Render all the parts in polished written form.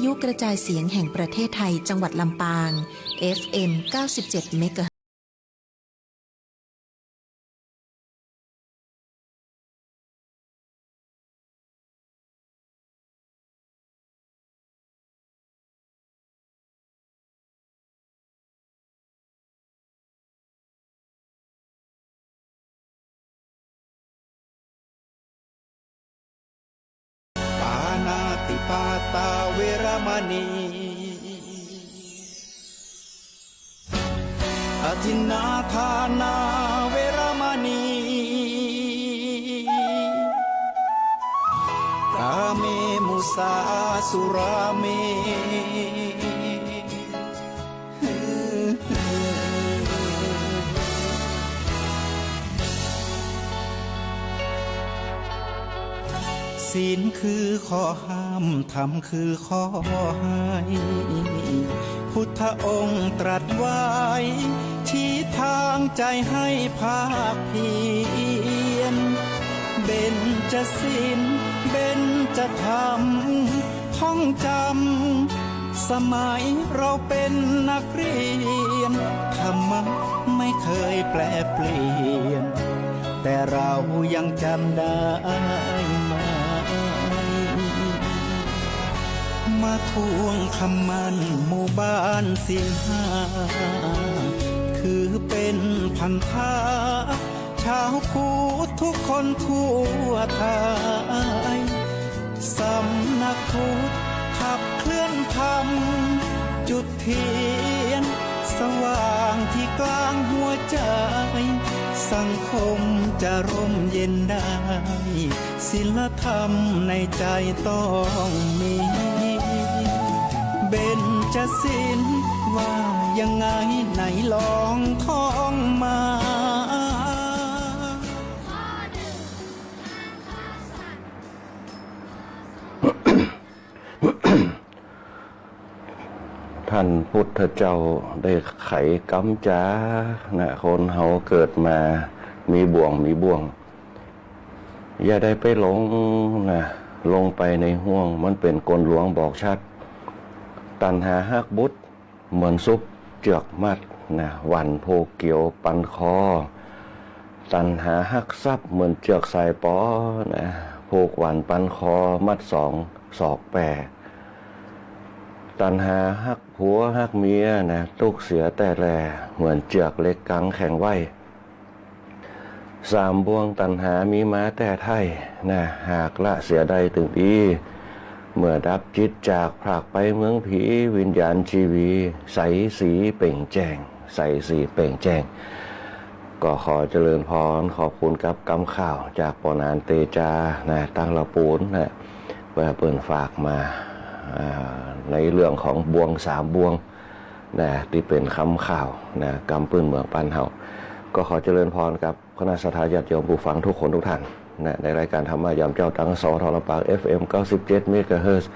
ยุกระจายเสียงแห่งประเทศไทยจังหวัดลำปาง FM 97 เมกะเฮิรตซ์ปานาติปาตาเวรมณีอทินนาทานาเวรมณีกาเมมุสาสุราเมศีลคือข้อห้ามธรรมคือข้อให้พุทธองค์ตรัสไว้ชี้ทางใจให้ภาคเพียรเบญจศีลเบญจธรรมท่องจำสมัยเราเป็นนักเรียนธรรมะไม่เคยแปลเปลี่ยนแต่เรายังจำได้มาทวงคำมันหมู่บ้านศีลห้าคือเป็นพันธะชาวพุทธทุกคนทั่วไทยสำนักพุทธขับเคลื่อนธรรมจุดเทียนสว่างที่กลางหัวใจสังคมจะร่มเย็นได้ศีลธรรมในใจต้องมีเบญจศีลว่ายังไงไหนลองท่องมาท่านพุทธเจ้าได้ไขกำจานะคนเฮาเกิดมามีบ่วงอย่าได้ไปหลงนะลงไปในห่วงมันเป็นกลหลวงบอกชัดตัณหาฮักบุตรเหมือนซุปเจือกมัดนะหวันโพเกี่ยวปันคอตัณหาฮักทรัพย์เหมือนเจือกสายปอนะผูกหวันปันคอมัดสองศอกแปรตัณหาฮักผัวฮักเมียนะตุกเสียแต่แลเหมือนเจือกเล็กกังแข็งไว้สามบ่วงตัณหามีมาแต่ไทยนะหากละเสียใดถึงดีเมื่อดับจิตจากพรากไปเมืองผีวิญญาณชีวีใสสีเปล่งแจ้งใสสีเปล่งแจ้งก็ขอเจริญพรขอบคุณกับกำข่าวจากปนานเตจานะตั้งละปูนนะเพื่อเปิดฝากมาในเรื่องของบวงสามบวงนะที่เป็นคำข่าวนะกำปืนเมืองปันเฮาก็ขอเจริญพรกับคณะสัตยาติโยมผู้ฟังทุกคนทุกท่านนะในรายการธรรมะยามเจ้าตังสอทรปาก FM 97 เมกะเฮิรตซ์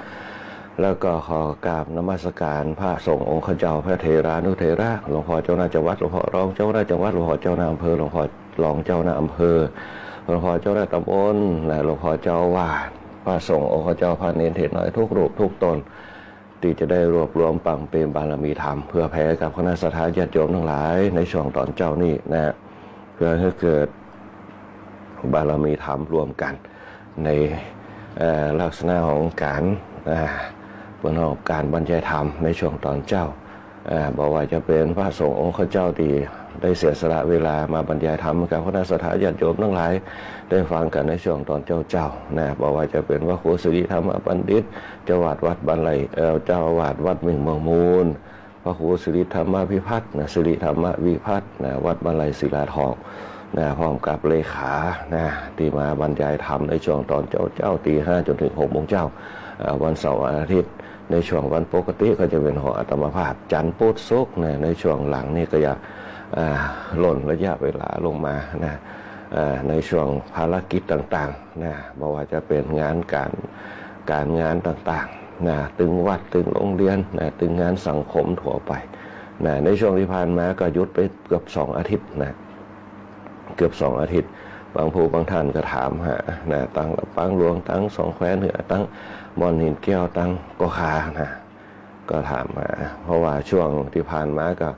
แล้วก็ขอกราบนมัสการพระสงฆ์องค์ข้าเจ้าพระเถรานุเถระหลวงพ่อเจ้าหน้าจังหวัดหลวงพ่อรองเจ้าหน้าจังหวัดหลวงพ่อเจ้าหน้าอำเภอหลวงพ่อรองเจ้าหน้าอำเภอหลวงพ่อเจ้าหน้าตำบลและหลวงพ่อเจ้าวาดพระสงฆ์องค์ข้าเจ้าพระเนรเทศน้อยทุกรูปทุกตนที่จะได้รวบรวมปังเป็นบารมีธรรมเพื่อแผ่กับคณะสัตยาติโยมทั้งหลายในช่วงตอนเจ้านี่นะเพื่อให้เกิดบารมีธรรมรวมกันในลักษณะของการประกอบการบรรยายธรรมในช่วงตอนเจ้าบอกว่าจะเป็นพระสงฆ์องค์ข้าเจ้าที่ได้เสียสละเวลามาบรรยายธรรมกับคณะสัตยาติโยมทั้งหลายได้ฟังกันในช่วงตอนเจ้านะบอกว่าจะเป็นพระครูสิริธรรมบัณฑิตเจ้าอาวาสวัดบันไลเจ้าอาวาสวัดเมืองมูลพระครูสิริธรรมวิพัฒน์นะสิริธรรมวิพัฒน์นะวัดบันไลศิลาทองนะพร้อมกับเลขานะที่มาบรรยายธรรมในช่วงตอนเจ้าตี 5จนถึง 6 โมงเจ้าวันเสาร์วันอาทิตย์ในช่วงวันปกติก็จะเป็นหออัตมภาพจันทร์พุธศุกร์ในช่วงหลังนี่ก็จะหล่นระยะเวลาลงมานะในช่วงภารกิจต่างๆนะบอกว่าจะเป็นงานการงานต่างๆนะตึงวัดตึงโรงเรียนนะตึงงานสังคมทั่วไปนะในช่วงที่ผ่านมาก็หยุดไปเกือบ2 อาทิตย์นะเกือบ2 อาทิตย์บางผู้บางท่านก็ถามหานะตั้งปังหลวงตั้งสองแคว้นเหนือตั้งมอนหินแก้วตั้งก็คานะ ก็ถามมาเพราะว่าช่วงที่ผ่านมาก็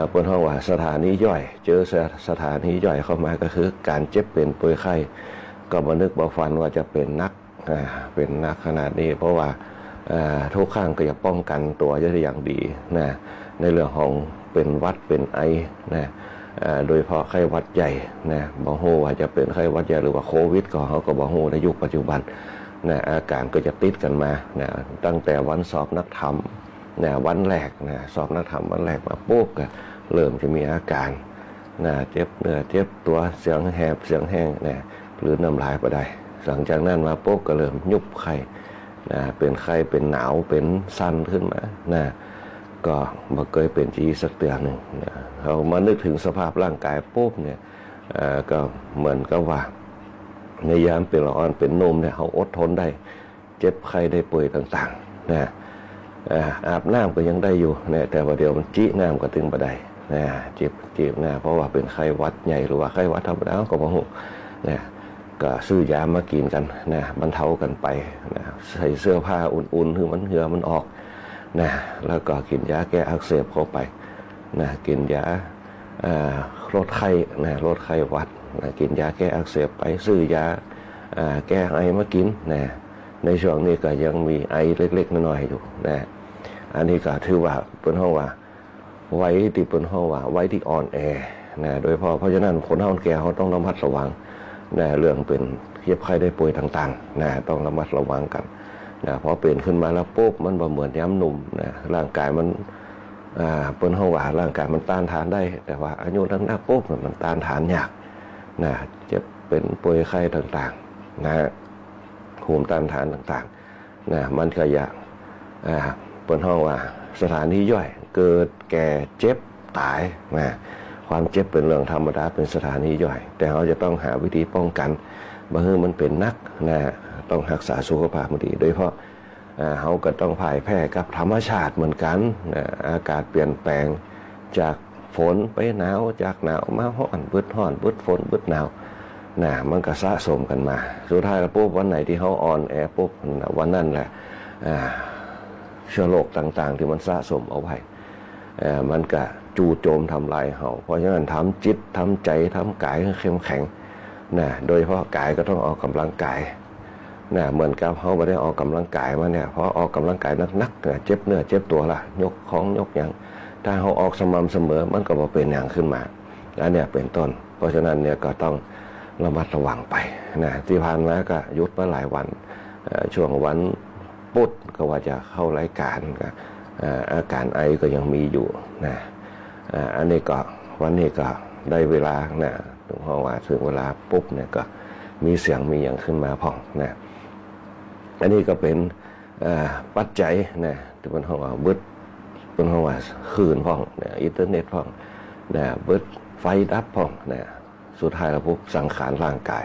เปิ้นฮ้องว่าสถานีย่อยเจอสถานีย่อยเข้ามาก็คือการเจ็บเป็นป่วยไข้ก็บ่นึกบ่ฝันว่าจะเป็นนักขนาดนี้เพราะว่าทุกครั้งก็จะป้องกันตัวได้อย่างดีนะในเรื่องของเป็นหวัดเป็นไอนะโดยเฉพาะไข้หวัดใหญ่นะบ่ฮู้ว่าจะเป็นไข้หวัดใหญ่หรือว่าโควิดก็เขาก็บ่ฮู้ในยุคปัจจุบันนะอาการก็จะติดกันมานะตั้งแต่วันสอบนักธรรมนะวันแรกนะสอบนักธรรมวันแรกมาปุ๊บก็เริ่มจะมีอาการนะเจ็บเนื้อเจ็บตัวเสียงแหบเสียงแห้งนะหรือน้ำลายบ่ได้หลังจากนั้นมาปุ๊บก็เริ่มยุบไข้นะเป็นไข้เป็นหนาวเป็นสั่นขึ้นมานะก็บ่เคยเป็นจีสักเตือนหนึ่งนะเขามานึกถึงสภาพร่างกายปุ๊บเนี่ยก็เหมือนกับว่าในยามเป็นละอ่อนเป็นหนุ่มเนี่ยเขาอดทนได้เจ็บไข้ได้ป่วยต่างๆนะอาบน้ำก็ยังได้อยู่นะแต่ว่าเดี๋ยวมันจี้น้ำก็ตึงบ่ได้นะเจ็บนะเพราะว่าเป็นไข้หวัดใหญ่หรือว่าไข้หวัดธรรมดาก็บ่ฮู้นะก็ซื้อยามากินกันนะบรรเทากันไปนะใส่เสื้อผ้าอุ่นๆคือมันเหงื่อมันออกนะแล้วก็กินยาแก้อักเสบเข้าไปนะกินยาลดไข้นะลดไข้หวัดนะกินยาแก้อักเสบไปซื้อยาแก้ไอมากินนะในช่วงนี้ก็ยังมีไอเล็กๆน้อยๆอยู่นะอันนี้ก็ถือว่าเป็นห้องว่าไว้ที่เป็นห้องว่าไว้ที่อ่อนแอนะโดยเพราะฉะนั้นคนเฒ่าแก่เขาต้องระมัดระวังนะเรื่องเป็นเจ็บไข้ได้ป่วยต่างๆนะต้องระมัดระวังกันนะพอเป็นขึ้นมาแล้วปุ๊บมันบ่เหมือนย้ำหนุ่มนะร่างกายมันเป็นห้องว่าร่างกายมันต้านทานได้แต่ว่าอายุนักปุ๊บมันต้านทานยากนะเจ็บเป็นป่วยไข้ต่างๆนะภูมิต้านทานต่างๆนะมันก็อยากเป็นห้องว่าสถานีย่อยเกิดแก่เจ็บตายนะความเจ็บเป็นเรื่องธรรมดาเป็นสถานีย่อยแต่เราจะต้องหาวิธีป้องกันบ่ให้มันเป็นนักนะต้องรักษาสุขภาพดีโดยเฉพาะเขาก็ต้องพ่ายแพ้กับธรรมชาติเหมือนกันนะอากาศเปลี่ยนแปลงจากฝนไปหนาวจากหนาวมาร้อนบึดฝนบึดหนาวนะมันก็สะสมกันมาสุดท้ายแล้วปุ๊บวันไหนที่เขาอ่อนแอปุ๊บวันนั้นแหละเชื้อโรคต่างๆที่มันสะสมเอาไว้มันก็จู่โจมทำลายเขาเพราะฉะนั้นทำจิตทำใจทำกายให้เข้มแข็งนะโดยเฉพาะกายก็ต้องออกกำลังกายนะเหมือนกับเขาไม่ได้ออกกำลังกายมาเนี่ยเพราะออกกำลังกายนักๆเจ็บเนื้อเจ็บตัวละยกของยกอย่างถ้าเขาออกสม่ำเสมอมันก็บ่เป็นอย่างขึ้นมาอันนี้เป็นต้นเพราะฉะนั้นเนี่ยก็ต้องระมัดระวังไปนะที่ผ่านมาก็หยุดมาหลายวันช่วงวันพุธก็ว่าจะเข้ารายการก็อาการไอก็ยังมีอยู่นะอันนี้ก็วันนี้ก็ได้เวลานะถึงเพราะว่าถึงเวลาปุ๊บเนี่ยก็มีเสียงมีอย่างขึ้นมาพ่องนะอันนี้ก็เป็นปัจจัยนะที่เป็นห้องว่าบึดเป็นห้องว่าคืนพ่องนะอินเทอร์เน็ตพ่องนะบึดไฟดับพ่องนะสุดท้ายแล้วปุ๊บสังขารร่างกาย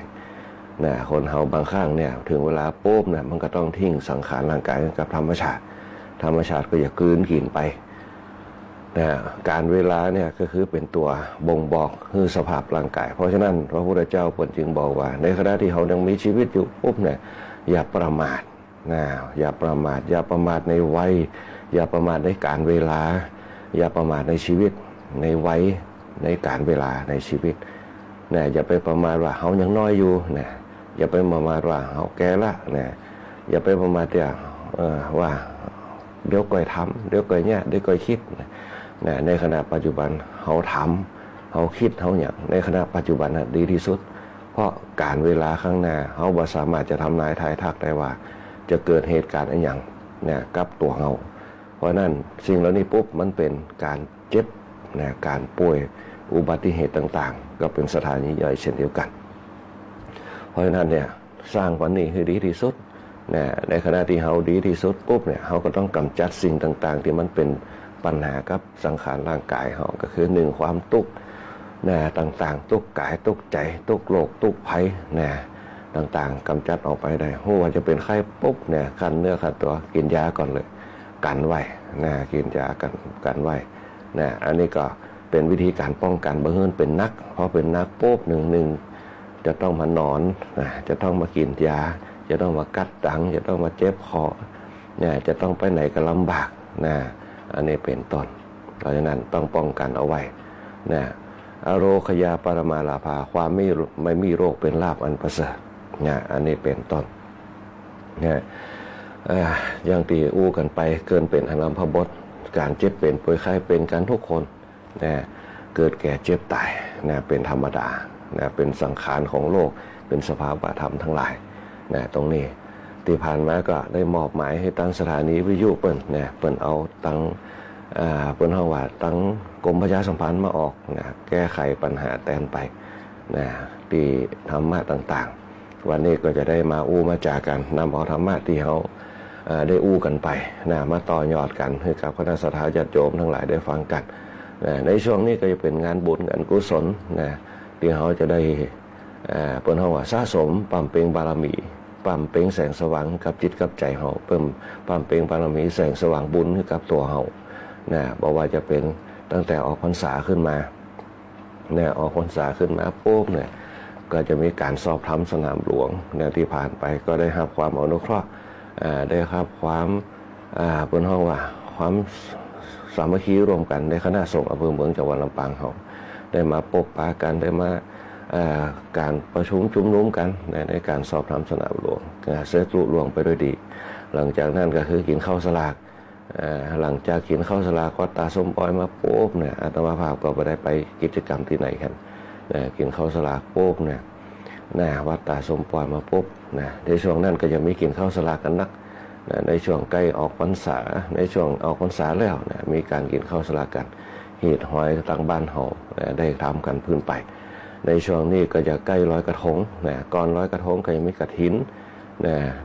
นะคนเฮาบางครั้งเนี่ยถึงเวลาปุ๊บเนี่ยมันก็ต้องทิ้งสังขารร่างกายกับธรรมชาติก็อย่ากลืนกินไปนะการเวลาเนี่ยก็คือเป็นตัวบ่งบอกคือสภาพร่างกายเพราะฉะนั้นพระพุทธเจ้าจึงบอกว่าในขณะที่เขายังมีชีวิตอยู่ปุ๊บเนี่ยอย่าประมาทนะอย่าประมาทในวัยอย่าประมาทในการเวลาอย่าประมาทในชีวิตในวัยในการเวลาในชีวิตนะอย่าไปประมาทว่าเขายังน้อยอยู่นะอย่าไปประมาทว่าเขาแก่ละนะอย่าไปประมาทว่าเดี๋ยวก่อยทำเดี๋ยวก่อยเนี่ยเดี๋ยวก่อยคิดนะในขณะปัจจุบันเขาทำเขาคิดเขาอย่างในขณะปัจจุบันนะดีที่สุดเพราะการเวลาข้างหน้าเขาบ่สามารถจะทำนายทายทักได้ว่าจะเกิดเหตุการณ์อะไรอย่างเนี่ยกับตัวเขาเพราะนั้นสิ่งเหล่านี้ปุ๊บมันเป็นการเจ็บนะการป่วยอุบัติเหตุต่างๆก็เป็นสถานีย่อยเช่นเดียวกันเพราะฉะนั้นเนี่ยสร้างวันนี้ให้ดีที่สุดนะในขณะที่เขาดีที่สุดปุ๊บเนี่ยเขาก็ต้องกำจัดสิ่งต่างๆที่มันเป็นปัญหากับสังขารร่างกายเขาก็คือ1ความทุกข์นะต่างๆทุกข์กายทุกข์ใจทุกข์โรคทุกข์ภัยนะต่างๆกำจัดออกไปได้ว่าจะเป็นไข้ปุ๊บเนี่ยคันเนื้อคันตัวกินยาก่อนเลยกันไว้นะกินยากันไว้นะอันนี้ก็เป็นวิธีการป้องกันเบื้องต้นเป็นนักเพราะเป็นนักปุ๊บหนึ่งจะต้องมานอนนะจะต้องมากินยาจะต้องมากัดดังจะต้องมาเจ็บคอเนี่ยจะต้องไปไหนก็ลำบาก นะอันนี้เป็นต้นเพราะฉะนั้นต้องป้องกันเอาไว้นะอโรคยาปรมาลาภาความไม่มีโรคเป็นลาภอันประเสริฐนะอันนี้เป็นต้นนะอย่างที่อู้กันไปเกินเป็นอนัมพบทการเจ็บเป็นป่วยไข้เป็นกันทุกคนนะเกิดแก่เจ็บตายนะเป็นธรรมดานะเป็นสังขารของโลกเป็นสภาวะธรรมทั้งหลายนะตรงนี้ที่ผ่านมาก็ได้มอบหมายให้ตั้งสถานีวิทยุเปิ้นนะเปิ้นเอาตั้งเปิ้นเฮาว่าตั้งกรมประชาสัมพันธ์มาออกนะแก้ไขปัญหาแทนไปนะที่ธรรมะต่างๆวันนี้ก็จะได้มาอู้มาจากันนำเอาธรรมะที่เฮาได้อู้กันไปนะมาต่อยอดกันให้กับคณะสัตยาญาติโยมทั้งหลายได้ฟังกันนะในช่วงนี้ก็จะเป็นงานบุญงานกุศลนะที่เขาจะได้เปิ้นเฮาว่าสะสมปั๊มเปงบารมีปั๊มเปงแสงสว่างกับจิตกับใจเฮาเพิ่มปั๊มเปงบารมีแสงสว่างบุญให้กับตัวเฮานะบ่ว่าจะเป็นตั้งแต่ออกพรรษาขึ้นมาเนี่ยออกพรรษาขึ้นมาปุ๊บเนี่ยก็จะมีการสอบธรรมสนามหลวงเนี่ยที่ผ่านไปก็ได้รับความอนุเคราะห์ได้รับความเปิ้นเฮาว่าความสามัคคีรวมกันในคณะสงฆ์อำเภอเมืองจังหวัดลำปางเฮาได้มาพบปะกันได้มาการประชุมชุมนุมกันในการสอบธรรมสนามหลวงเสร็จลุล่วงไปด้วยดีหลังจากนั้นก็คือกินข้าวสลากหลังจากกินข้าวสลากก็ตาส้มปล่อยมาปุ๊บเนี่ยอาตมาภาพก็ไปได้ไปกิจกรรมที่ไหนกันกินข้าวสลากปุ๊บเนี่ยวัดตาส้มปล่อยมาปุ๊บในช่วงนั้นก็จะมีกินข้าวสลากกันนักในช่วงใกล้ออกพรรษาในช่วงออกพรรษาแล้วมีการกินข้าวสลากกันหีดหอยต่างบ้านเฮาได้ทำกันพื้นไปในช่วงนี้ก็จะใกล้ลอยกระทงก่อนลอยกระทงก็ยังมีกฐิน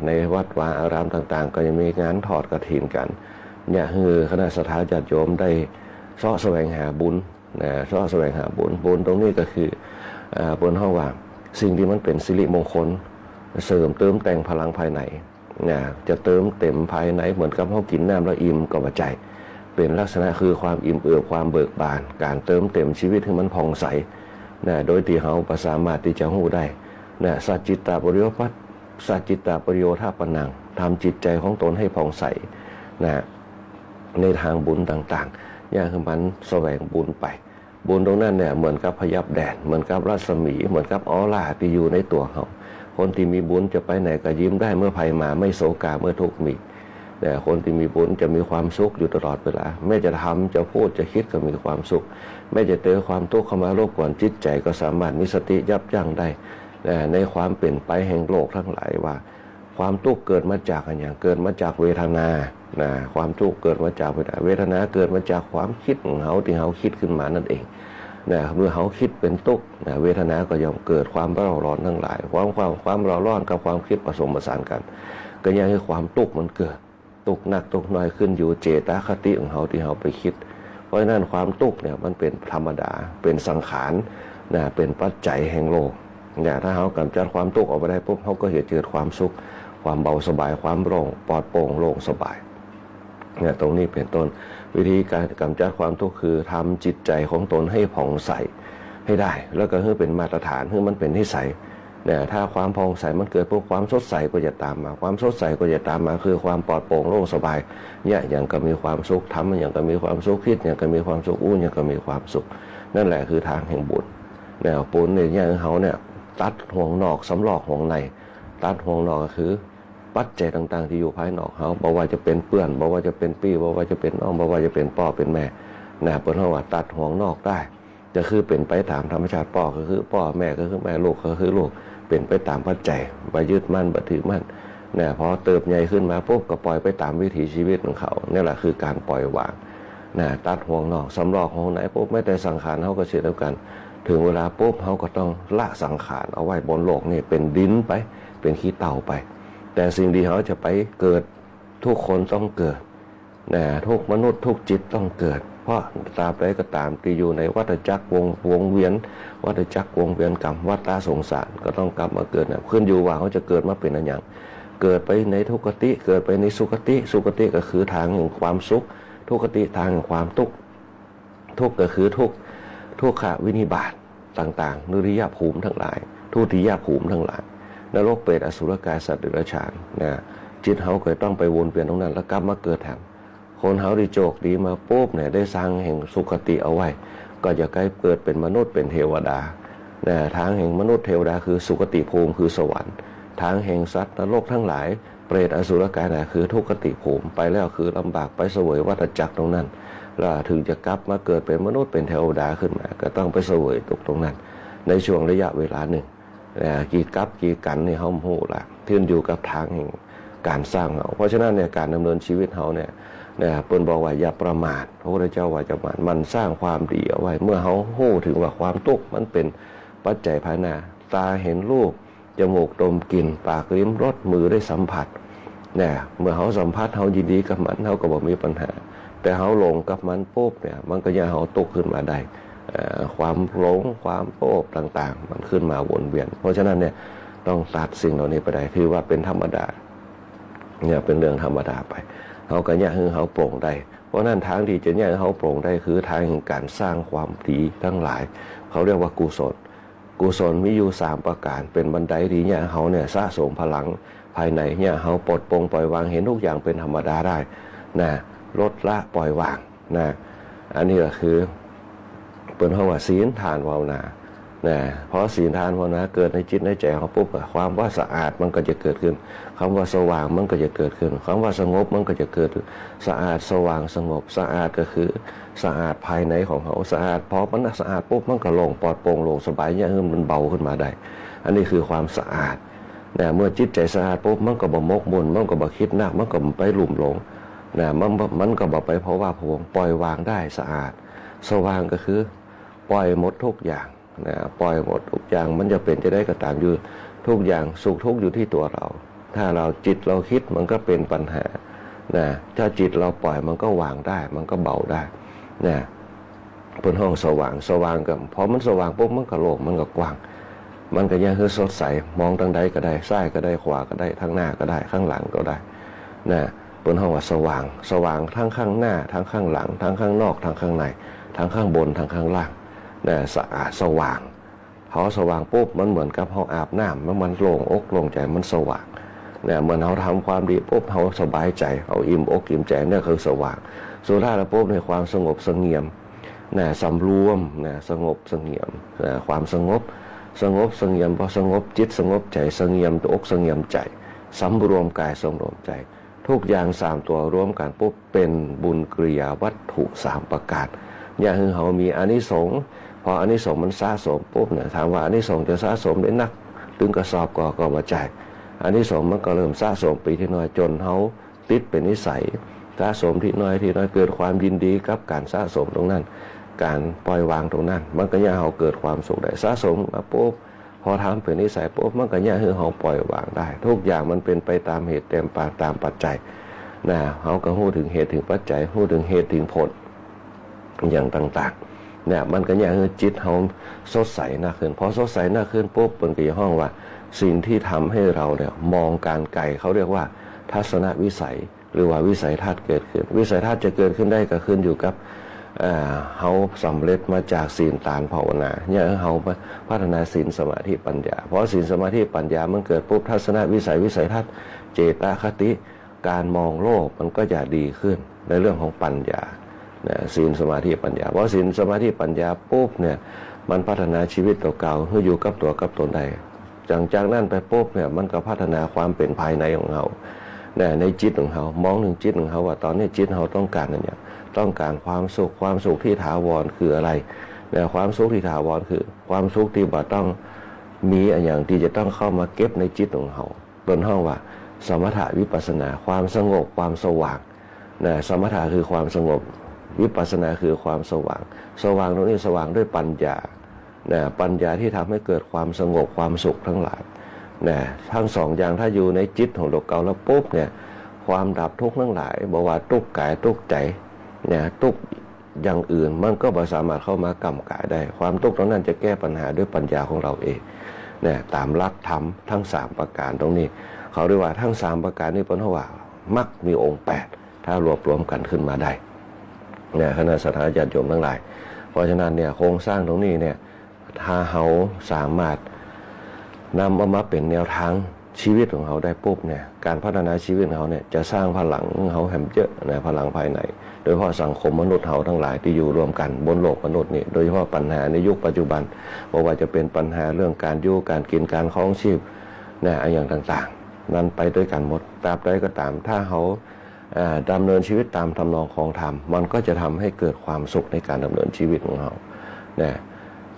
ในวัดวาอารามต่างๆก็ยังมีงานทอดกฐินกันเนี่ยคือคณะสัตยาญาติโยมได้เสาะแสวงหาบุญเสาะแสวงหาบุญตรงนี้ก็คือเปิ้นเฮาว่าสิ่งที่มันเป็นสิริมงคลเสริมเติมแต่งพลังภายในจะเติมเต็มภายในเหมือนกับเฮากินน้ำแล้วอิ่มก็บ่ใจเป็นลักษณะคือความอิ่มเอิบความเบิกบานการเติมเต็มชีวิตให้มันผ่องใสโดยที่เฮาสามารถที่จะรู้ได้สัจจิตตปริโยปัสสัจจิตตปริโยธาปนังทำจิตใจของตนให้ผ่องใสในทางบุญต่างๆอย่างคือมันแสวงบุญไปบุญตรงนั้นเนี่ยเหมือนกับพยับแดดเหมือนกับรัศมีเหมือนกับออร่าที่อยู่ในตัวเฮาคนที่มีบุญจะไปไหนก็ยิ้มได้เมื่อภัยมาไม่โศกาเมื่อทุกข์มีแต่คนที่มีบุญจะมีความสุขอยู่ตลอดเวลาแม้จะทำจะพูดจะคิดก็มีความสุขแม้จะเจอความทุกข์เข้ามารบกวนจิตใจก็สามารถมีสติยับยั้งได้ในความเปลี่ยนไปแห่งโลกทั้งหลายว่าความทุกข์เกิดมาจากอะไรอย่างเกิดมาจากเวทนาความทุกข์เกิดมาจากเวทนาเกิดมาจากความคิดของเขาที่เขาคิดขึ้นมานั่นเองเมื่อเขาคิดเป็นทุกข์เวทนาก็ย่อมเกิดความเร่าร้อนทั้งหลายความเร่าร้อนกับความคิดผสมผสานกันก็ยังให้ความทุกข์มันเกิดทุกข์หนักทุกข์น้อยขึ้นอยู่เจตคติของเขาที่เขาไปคิดเพราะฉะนั้นความทุกข์เนี่ยมันเป็นธรรมดาเป็นสังขารเป็นปัจจัยแห่งโลกถ้าเขากำจัดความทุกข์ออกไปได้ปุ๊บเขาก็จะเกิดความสุขความเบาสบายความโล่งปลอดโปร่งโล่งสบายตรงนี้เป็นต้นวิธีการกำจัดความทุกข์คือทำจิตใจของตนให้ผ่องใสให้ได้แล้วก็ให้เป็นมาตรฐานให้มันเป็นนิสัยถ้าความผ่องใสมันเกิดปุ๊บความสดใสก็จะตามมาความสดใสก็จะตามมาคือความปลอดโปร่งโล่งสบายอย่างก็มีความสุขทำอย่างก็มีความสุขคิดอย่างก็มีความสุขอู้อย่างก็มีความสุขนั่นแหละคือทางแห่งบุญบุญเนี่ยอย่างเขาเนี่ยตัดห่วงนอกสำรอกห่วงในตัดห่วงนอกก็คือปัจจัยต่างๆที่อยู่ภายนอกเขาบอกว่าจะเป็นเปื้อนบอกว่าจะเป็นปี้บอกว่าจะเป็นน้องบอกว่าจะเป็นพ่อเป็นแม่เปิ้นเฮาว่าตัดห่วงนอกได้จะคือเป็นไปตามธรรมชาติพ่อก็คือพ่อแม่ก็คือแม่ลูกก็คือลูกเป็นไปตามปัจจัยบ่ยึดมั่นบ่ถือมั่นพอเติบใหญ่ขึ้นมาปุ๊บก็ปล่อยไปตามวิถีชีวิตของเขานี่แหละคือการปล่อยวางตัดห่วงนอกสำรอกห่วงในปุ๊บไม่แต่สังขารเขาก็เช่นเดียวกันถึงเวลาปุ๊บเขาก็ต้องละสังขารเอาไว้บนโลกนี่เป็นดินไปเป็นขี้เต่าไปแต่สิ่งที่เขาจะไปเกิดทุกคนต้องเกิดทุกมนุษย์ทุกจิตต้องเกิดเพราะตราบใดก็ตามที่อยู่ในวัฏจักรวงเวียนวัฏจักรวงเวียนกรรมวัฏสงสารก็ต้องกลับมาเกิดขึ้นอยู่ว่าเขาจะเกิดมาเป็นอะไรอย่างเกิดไปในทุกขติเกิดไปในสุขติสุขติก็คือทางแห่งความสุขทุกขติทางแห่งความทุกข์ทุกข์ก็คือทุกขวินิบาตต่างๆนุริยภูมิทั้งหลายทุติยภูมิทั้งหลายนรกเปรตอสุรกายสัตว์เดรัจฉานจิตเขาเคยต้องไปวนเปลี่ยนตรงนั้นแล้วกลับมาเกิดแถม คนเฮาที่โชคดีมาปุ๊บเนี่ยได้สร้างแห่งสุคติเอาไว้ ก็จะใกล้เปิดเป็นมนุษย์เป็นเทวดาทางแห่งมนุษย์เทวดาคือสุคติภูมิคือสวรรค์ทางแห่งสัตว์นรกทั้งหลายเปรตอสุรกายคือทุกขติภูมิไปแล้วคือลำบากไปเสวยวัฏจักรตรงนั้นแล้วถึงจะกลับมาเกิดเป็นมนุษย์เป็นเทวดาขึ้นมาก็ต้องไปเสวยตรงนั้นในช่วงระยะเวลาหนึ่งกี่กับกี่กันนี่เฮาฮู้ละขึ้นอยู่กับทางแห่งการสร้างเราเพราะฉะนั้นเนี่ยการดำเนินชีวิตเฮาเนี่ยเปิ้นบอกว่าอย่าประมาทพระพุทธเจ้าว่าจะมันสร้างความดีเอาไว้เมื่อเฮาฮู้ถึงว่าความทุกข์มันเป็นปัจจัยภายหน้าตาเห็นรูปจมูกดมกลิ่นปากลิ้มรสมือได้สัมผัสเมื่อเฮาสัมผัสเฮายินดีกับมันเฮาก็บ่มีปัญหาแต่เฮาหลงกับมันปุ๊บเนี่ยมันก็ยังเฮาตกขึ้นมาได้ความหลงความโลภต่างๆมันขึ้นมาวนเวียนเพราะฉะนั้นเนี่ยต้องตัดสิ่งเหล่านี้ไปได้ถือว่าเป็นธรรมดาเนี่ยเป็นเรื่องธรรมดาไปเฮาก็แยกให้เฮาโปร่งได้เพราะนั้นทางที่จะแยกให้เฮาโปร่งได้คือทางแห่งการสร้างความดีทั้งหลายเขาเรียกว่ากุศลมีอยู่3ประการเป็นบันไดที่เนี่ยเฮาเนี่ยสะสมพลังภายในเนี่ยเฮาปลดปลงปล่อยวางเห็นทุกอย่างเป็นธรรมดาได้ลดละปล่อยวางอันนี้ก็คือเป็นคำว่าศีลทานภาวนาเพราะศีลทานภาวนาเกิดในจิตในใจของปุ๊บความว่าสะอาดมันก็จะเกิดขึ้นคำว่าสว่างมันก็จะเกิดขึ้นคำว่าสงบมันก็จะเกิดสะอาดสว่างสงบสะอาดก็คือสะอาดภายในของเขาสะอาดพอมันสะอาดปุ๊บมันก็โล่งปลอดโปร่งโล่งสบายเนี่ยมันเบาขึ้นมาได้อันนี้คือความสะอาดเมื่อจิตใจสะอาดปุ๊บมันก็บ่มกมุ่นมันก็บ่คิดหนักมันก็ไปหลุ่มหลงมันก็บ่ไปเพราะว่าพวงปล่อยวางได้สะอาดสว่างก็คือปล่อยหมดทุกอย่างปล่อยหมดทุกอย่างมันจะเป็นจะได้ก็ตามอยู่ทุกอย่างสุขทุกข์อยู่ที่ตัวเราถ้าเราจิตเราคิดมันก็เป็นปัญหาถ้าจิตเราปล่อยมันก็วางได้มันก็เบาได้เป็นห้องสว่างกับพอมันสว่างปุ๊บมันก็โล่งมันก็กว้างมันก็ยังคือสดใสมองทางใดก็ได้ซ้ายก็ได้ขวาก็ได้ทางหน้าก็ได้ข้างหลังก็ได้เป็นห้องว่าสว่างทั้งข้างหน้าทั้งข้างหลังทั้งข้างนอกทั้งข้างในทั้งข้างบนทั้งข้างล่างสะอาดสว่างเขาสว่างปุ๊บมันเหมือนกับเขาอาบน้ำมันโล่งอกโล่งใจมันสว่างเหมือนเขาทำความดีปุ๊บเขาสบายใจเขาอิ่มอกอิ่มใจเนี่ยคือสว่างสุดท้ายแล้วปุ๊บในความสงบเสงี่ยมสำรวมสงบเสงี่ยมความสงบเสงี่ยมพอสงบจิตสงบใจเสงี่ยมตัวอกเสงี่ยมใจสำรวมกายสำรวมใจทุกอย่าง3ตัวรวมกันปุ๊บเป็นบุญกิริยาวัตถุ3ประการอย่างคือเขามีอานิสงส์พออานิสงส์มันสะสมปุ๊บถามว่าอานิสงส์จะสะสมได้นักถึงกระสอบก็มาใจอานิสงส์มันก็เริ่มสะสมปีที่น้อยจนเขาติดเป็นนิสัยสะสมที่น้อยเกิดความยินดีกับการสะสมตรงนั้นการปล่อยวางตรงนั้นมันก็ย่าเขาเกิดความสุขได้สะสมมาปุ๊บพอทำเป็นนิสัยปุ๊บมันก็ย่าคือเขาปล่อยวางได้ทุกอย่างมันเป็นไปตามเหตุตามปัจจัยเขาก็พูดถึงเหตุถึงปัจจัยพูดถึงเหตุถึงผลอย่างต่างๆมันก็ย่าคือจิตเขาสดใสน่าขึ้นพอสดใสน่าขึ้นปุ๊บเป็นกี่ห้องว่าสิ่งที่ทำให้เราเนี่ยมองการไกลเขาเรียกว่าทัศนวิสัยหรือว่าวิสัยทัศน์เกิดขึ้นวิสัยทัศน์จะเกิดขึ้นได้ก็ขึ้นอยู่กับเขาสำเร็จมาจากศีลทานภาวนาเนี่ยเขาพัฒนาศีลสมาธิปัญญาเพราะศีลสมาธิปัญญามันเกิดปุ๊บทัศนวิสัยทัศน์เจตคติการมองโลกมันก็จะดีขึ้นในเรื่องของปัญญาศีลสมาธิปัญญาเพราะศีลสมาธิปัญญาปุ๊บเนี่ยมันพัฒนาชีวิตตัวเก่าให้อยู่กับตัวกับตนได้จากนั้นไปปุ๊บเนี่ยมันก็พัฒนาความเป็นภายในของเขาในจิตของเขามองถึงจิตของเขาว่าตอนนี้จิตเขาต้องการอะไรเนี่ยต้องการความสุขที่ถาวรคืออะไรความสุขที่ถาวรคือความสุขที่บ่ต้องมีอย่างที่จะต้องเข้ามาเก็บในจิตของเขาเป็นห้องว่าสมถะวิปัสสนาความสงบความสว่างสมถะคือความสงบวิปัสสนาคือความสว่างตรงนี้สว่างด้วยปัญญาปัญญาที่ทำให้เกิดความสงบความสุขทั้งหลายทั้ง2อย่างถ้าอยู่ในจิตของตัวเก่าแล้วปุ๊บเนี่ยความดับทุกข์ทั้งหลายบอกว่าทุกข์กายทุกข์ใจทุกข์อย่างอื่นมันก็บ่สามารถเข้ามากำกายได้ความทุกข์ตรงนั้นจะแก้ปัญหาด้วยปัญญาของเราเองตามหลักธรรมทั้ง3ประการตรงนี้เขาเรียกว่าทั้ง3ประการนี้เป็นว่ามรรคมีองค์8ถ้ารวบรวมกันขึ้นมาได้คณะสัตยาญาติโยมทั้งหลายเพราะฉะนั้นเนี่ยโครงสร้างตรงนี้เนี่ยถ้าเขาสามารถนำเอามาเป็นแนวทาง ชีวิตของเขาได้ปุ๊บเนี่ยการพัฒนาชีวิตของเขาเนี่ยจะสร้างพลังของเขาแหมเยอะนะพลังภายในโดยเฉพาะสังคมมนุษย์เขาทั้งหลายที่อยู่รวมกันบนโลกมนุษย์นี่โดยเฉพาะปัญหาในยุคปัจจุบันไม่ว่าจะเป็นปัญหาเรื่องการอยู่การกินการครองชีพนะอย่างต่างๆนั้นไปด้วยกันหมดตราบใดก็ตามถ้าเขาดำเนินชีวิตตามทำนองของธรรมมันก็จะทำให้เกิดความสุขในการดำเนินชีวิตของเขานะ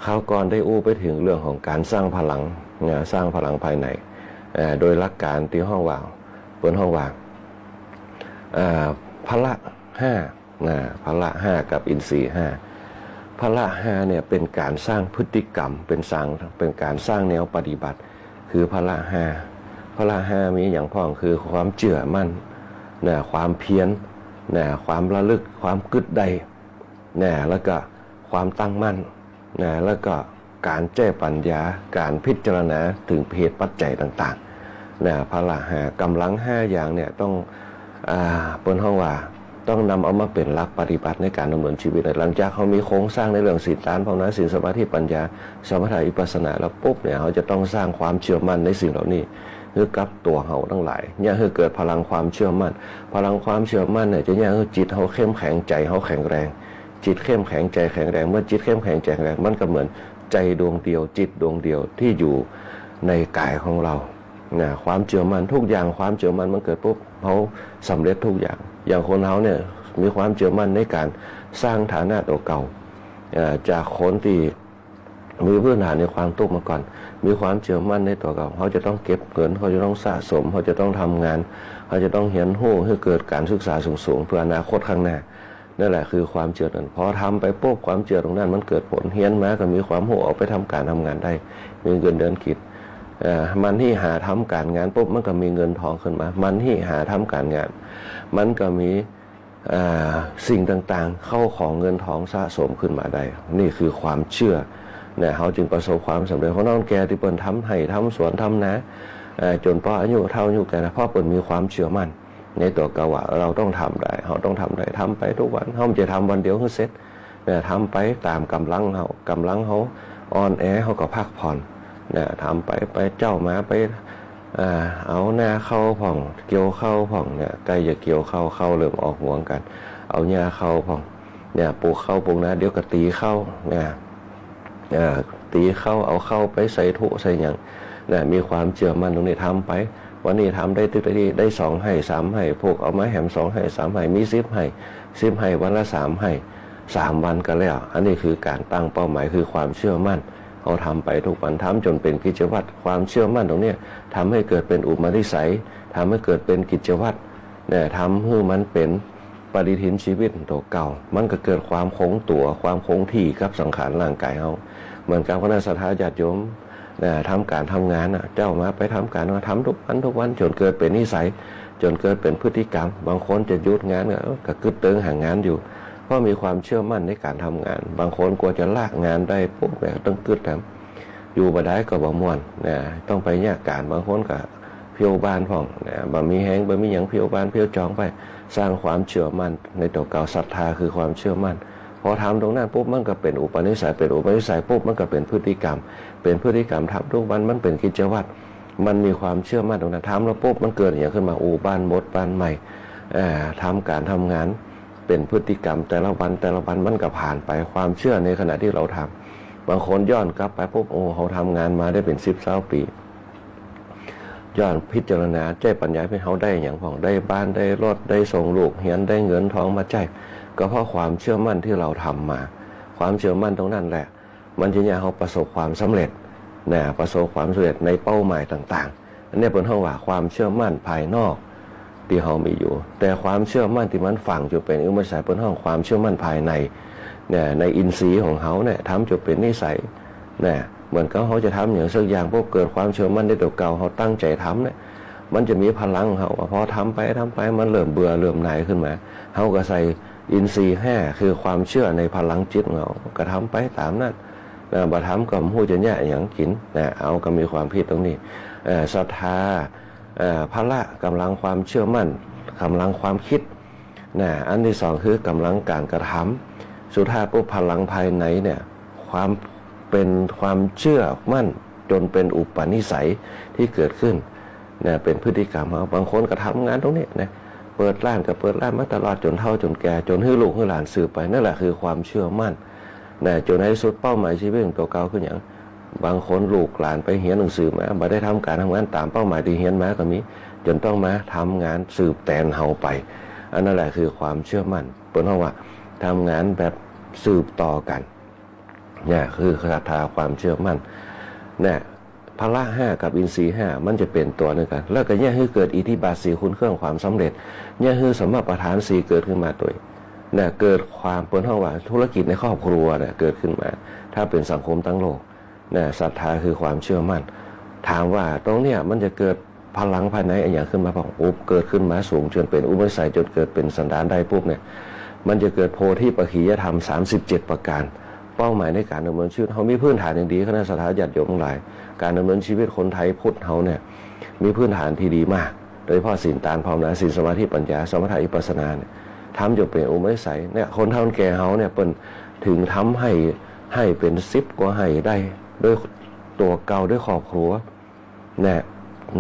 คราวก่อนได้อู้ไปถึงเรื่องของการสร้างพลังนะสร้างพลังภายในโดยหลักการที่ห้องว่างบนห้องว่างพละห้าพละห้ากับอินทรีย์ห้าพละห้าเนี่ยเป็นการสร้างพฤติกรรมเป็นการสร้างแนวปฏิบัติคือพละห้ามีอย่างพ้องคือความเชื่อมั่นความเพียรความระลึกความกึดใดแล้วก็ความตั้งมั่นแล้วก็การแก้ปัญญาการพิจารณาถึงเหตุปัจจัยต่างๆพละห้ากำลังห้าอย่างเนี่ยต้องบนห้องว่าต้องนำเอามาเป็นหลักปฏิบัติในการดำเนินชีวิตหลังจากเขามีโครงสร้างในเรื่องศีลทานภาวนาศีลสมาธิปัญญาสมถะวิปัสสนาแล้วปุ๊บเนี่ยเขาจะต้องสร้างความเชื่อมั่นในสิ่งเหล่านี้คือกับตัวเขาทั้งหลายเนี่ยคือเกิดพลังความเชื่อมั่นพลังความเชื่อมั่นเนี่ยจะเนี่ยคือจิตเขาเข้มแข็งใจเขาแข็งแรงจิตเข้มแข็งใจแข็งแรงเมื่อจิตเข้มแข็งใจแข็งแรงมันก็เหมือนใจดวงเดียวจิตดวงเดียวที่อยู่ในกายของเราความเชื่อมั่นทุกอย่างความเชื่อมั่นมันเกิดปุ๊บเขาสำเร็จทุกอย่างคนเขาเนี่ยมีความเชื่อมั่นในการสร้างฐานะตัวเก่าจากคนที่มีพื้นฐานในความทุกข์มาก่อนมีความเชื่อมั่นในตัวเก่าเขาจะต้องเก็บเงินเขาจะต้องสะสมเขาจะต้องทำงานเขาจะต้องเรียนรู้ให้เกิดการศึกษาสูงๆเพื่ออนาคตข้างหน้านั่นแหละคือความเชื่อนั้นพอทำไปปุ๊บความเชื่อตรงนั้นมันเกิดผลเฮียนมาก็มีความรู้ออกไปทำการทำงานได้มีเงินเดือนกิจมันที่หาทำการงานปุ๊บมันก็มีเงินทองขึ้นมามันที่หาทำการงานมันก็มีสิ่งต่างๆเข้าของเงินทองสะสมขึ้นมาได้นี่คือความเชื่อเขาจึงประสบความสำเร็จเพราะน้องแกที่เปิ่นทำให้ทำสวนทำนะจนพออายุเท่าอายุแกนะพ่อเปิ่นมีความเชื่อมั่นในตัวกว่าเราต้องทำได้เขาต้องทำได้ทำไปทุกวันเขาจะทำวันเดียวก็เสร็จทำไปตามกำลังเขาอ่อนแอเขาก็พักผ่อนทำไปเจ้ามาไปเอาหน้าเข้าผ่องเกี่ยวเข้าผ่องเนี่ยใกล้จะเกี่ยวเข้าเริ่มออกห่วงกันเอาหญ้าเข้าผ่องเนี่ยปลูกเข้าปลูกนะเดี๋ยวก็ตีเข้าเนี่ยตีเข้าเอาเข้าไปใส่ถุใส่หยังมีความเชื่อมั่นตรงนี้ทำไปวันนี้ทำได้ตึกได้2ให้3ให้พวกเอาไม้แหม2ให้3ให้มี10ให้วันละ3ให้3วันก็แล้วอันนี้คือการตั้งเป้าหมายคือความเชื่อมั่นเขาทำไปทุกวันทำจนเป็นกิจวัตรความเชื่อมั่นตรงนี้ทำให้เกิดเป็นอุปนิสัยทำให้เกิดเป็นกิจวัตรทำให้มันเป็นปฏิทินชีวิตตัวเก่ามันก็เกิดความคงตัวความคงที่กับสังขารร่างกายเขาเหมือนกับคณะสัตยาญาติโยมทำการทำงานเจ้ามาไปทำการมาทำทุกวันจนเกิดเป็นนิสัยจนเกิดเป็นพฤติกรรมบางคนจะหยุดงานก็กึดเติงหางานอยู่เพราะมีความเชื่อมั่นในการทำงานบางคนกลัวจะลากงานได้ปุ๊บต้องกึดทำอยู่บ่ได้ก็บ่ม่วนต้องไปแยกการบางคนก็เพียวบ้านพ่องบ่มีแห้งบ่มีหยังเพียวบ้านเพียวจองไปสร้างความเชื่อมั่นในตัวเก่าศรัทธาคือความเชื่อมั่นพอทำตรงนั้นปุ๊บมันก็เป็นอุปนิสัยปุ๊บมันก็เป็นพฤติกรรมทำทุกวันมันเป็นกิจวัตรมันมีความเชื่อมั่นตรงนั้นทำแล้วปุ๊บมันเกิดอย่างขึ้นมาบ้านหมดบ้านใหม่ทำการทำงานเป็นพฤติกรรมแต่ละวันมันก็ผ่านไปความเชื่อในขณะที่เราทำบางคนย้อนกลับไปปุ๊บเขาทำงานมาได้เป็น10-20 ปีย้อนพิจารณาใจปัญญาให้เขาได้อย่างของได้บ้านได้รถได้ส่งลูกเรียนได้เงินทองมาใจก็เพราะความเชื่อมั่นที่เราทำมาความเชื่อมั่นตรงนั้นแหละมันจะเนี่ยเขาประสบความสำเร็จประสบความสำเร็จในเป้าหมายต่างๆอันนี้เป็นห้องว่าความเชื่อมั่นภายนอกที่เขามีอยู่แต่ความเชื่อมั่นที่มันฝังอยู่เป็นอุปนิสัยเป็นห้องความเชื่อมั่นภายในในอินทรีย์ของเขาทำจะเป็นนิสัยเหมือนเขาจะทำอย่างสักอย่างพวกเกิดความเชื่อมั่นในตัวเก่าเขาตั้งใจทำมันจะมีพลังเขาพอทำไปมันเริ่มเบื่อเริ่มหน่ายขึ้นมาเขาก็ใส่อินทรีย์5คือความเชื่อในพลังจิตของเขาก็ทำไปตามนั้นบ่ทำกับผู้จะแย่อย่างกินเอาก็มีความผิดตรงนี้ศรัทธาพละกำลังความเชื่อมั่นกำลังความคิดอันที่2คือกำลังการกระทำสุดท้ายปุ๊บพลังภายในเนี่ยความเชื่อมั่นจนเป็นอุปนิสัยที่เกิดขึ้น เนี่ยเป็นพฤติกรรมเขาบางคนก็ทำงานตรงนี้นะเปิดร้านก็เปิดร้านมาตลอดจนเฒ่าจนแก่จนให้ลูกให้หลานสืบไปนั่นแหละคือความเชื่อมั่นนะจนในสุดเป้าหมายชีวิตของตัวเก่าขึ้นอย่างบางคนลูกหลานไปเรียนหนังสือมาบ่ได้ทำการทำงานตามเป้าหมายที่เรียนมาก็มีจนต้องมาทำงานสืบแทนเฮาไปอันนั่นแหละคือความเชื่อมั่นเปิ้นว่าทำงานแบบสืบต่อกันเนี่ยคือศรัทธาความเชื่อมั่นเนี่ยพละห้ากับอินทรีย์ห้ามันจะเป็นตัวนึงกันแล้วก็เนี่ยคือเกิดอิทธิบาทสีคุณเครื่องความสำเร็จเนี่ยคือสมมาประธานสีเกิดขึ้นมาตัวเนี่ยเกิดความเปิ้นว่าธุรกิจในครอบครัวเนี่ยเกิดขึ้นมาถ้าเป็นสังคมทั้งโลกเนี่ยศรัทธาคือความเชื่อมั่นถามว่าตรงเนี้ยมันจะเกิดพลังภายในอย่างขึ้นมาพอปุ๊บเกิดขึ้นมาสูงจนเป็นอุปนิสัยจนเกิดเป็นสันดานได้ปุ๊บเนี่ยมันจะเกิดโพธิปัจขิยธรรม37ประการเป้าหมายในการดำเนินชีวิตเขามีพื้นฐานอย่างดีคณะสัตยาญาติโยมทั้งหลายการดำเนินชีวิตคนไทยพุทธเขาเนี่ยมีพื้นฐานที่ดีมากโดยเฉพาะศีลทานภาวนาศีลสมาธิปัญญาสมถะวิปัสสนาเนี่ยทำจนเป็นอุปนิสัยเนี่ยคนเฒ่าแก่เขาเนี่ยเป็นถึงทำให้เป็น10กว่าให้ได้ด้วยตัวเก่าด้วยครอบครัวเนี่ย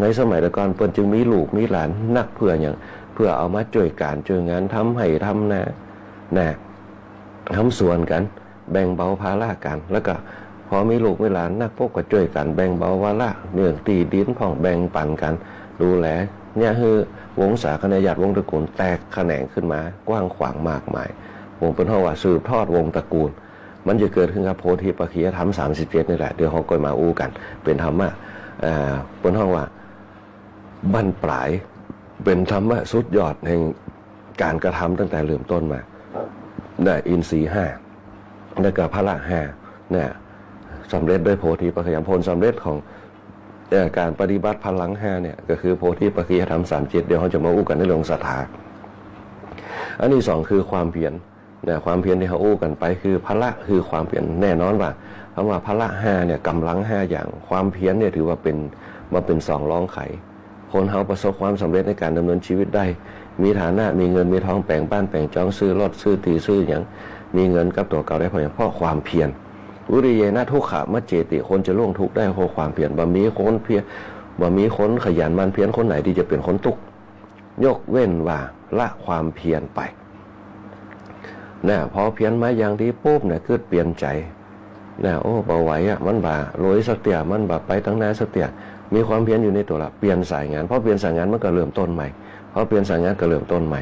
ในสมัยแต่ก่อนเปิ้นจึงมีลูกมีหลานนักเพื่ออย่างเพื่อเอามาช่วยการช่วยงานทำให้ทำนะทำส่วนกันแบ่งเบาภาระกันแล้วก็พอมีลูกมีหลานนักพวกก็ช่วยกันแบ่งเบาภาระเรื่องตีดินพ่องแบ่งปันกันดูแลเนี่ยคือวงศาคณะญาติวงตระกูลแตกแขนงขึ้นมากว้างขวางมากมายวงเป็นว่าสืบทอดวงตระกูลมันจะเกิดขึ้นกับโพธิปัจขิยธรรม37นี่แหละเดี๋ยวเขาก็มาอู้กันเป็นธรรมะเป็นว่าบรรปลายเป็นธรรมะสุดยอดแห่งการกระทำตั้งแต่เริ่มต้นมาได้อินทรีย์5แล้วก็พละ5เนี่ยสำเร็จด้วยโพธิปัจขิยผลสำเร็จของการปฏิบัติพลัง5เนี่ยก็คือโพธิปัจขิยธรรม37เดี๋ยวเขาจะมาอู้กันในเรื่องศรัทธาอันที่2คือความเพียรเนี่ยความเพียรที่เขาอู้กันไปคือพละคือความเพียรแน่นอนว่าคำว่าพละ5เนี่ยกำลัง5อย่างความเพียรเนี่ยถือว่าเป็น2รองไขคนเขาประสบความสำเร็จในการดำเนินชีวิตได้มีฐานะมีเงินมีทองแปลงบ้านแปลงจองซื้อรถซื้อตีซื้ออย่างมีเงินกับตัวเก่าได้เพราะความเพียรวิริยะทุกขะมัจเจติคนจะล่วงทุกข์ได้เพราะความเพียรบ่มีคนเพียรบ่มีคนขยันมันเพียรคนไหนที่จะเป็นคนทุกข์ยกเว้นว่าละความเพียรไปนะพอเพียรมาอย่างที่ปุ๊บเนี่ยเกิดเปลี่ยนใจนะโอ้บ่ไหวอ่ะมันบ่าโรยสักเตียมันบ่าไปตั้งนานสักเตียมีความเพียรอยู่ในตัวละเปลี่ยนสายงานพอเปลี่ยนสายงานมันก็เริ่มต้นใหม่พอเปลี่ยนสายงานก็เริ่มต้นใหม่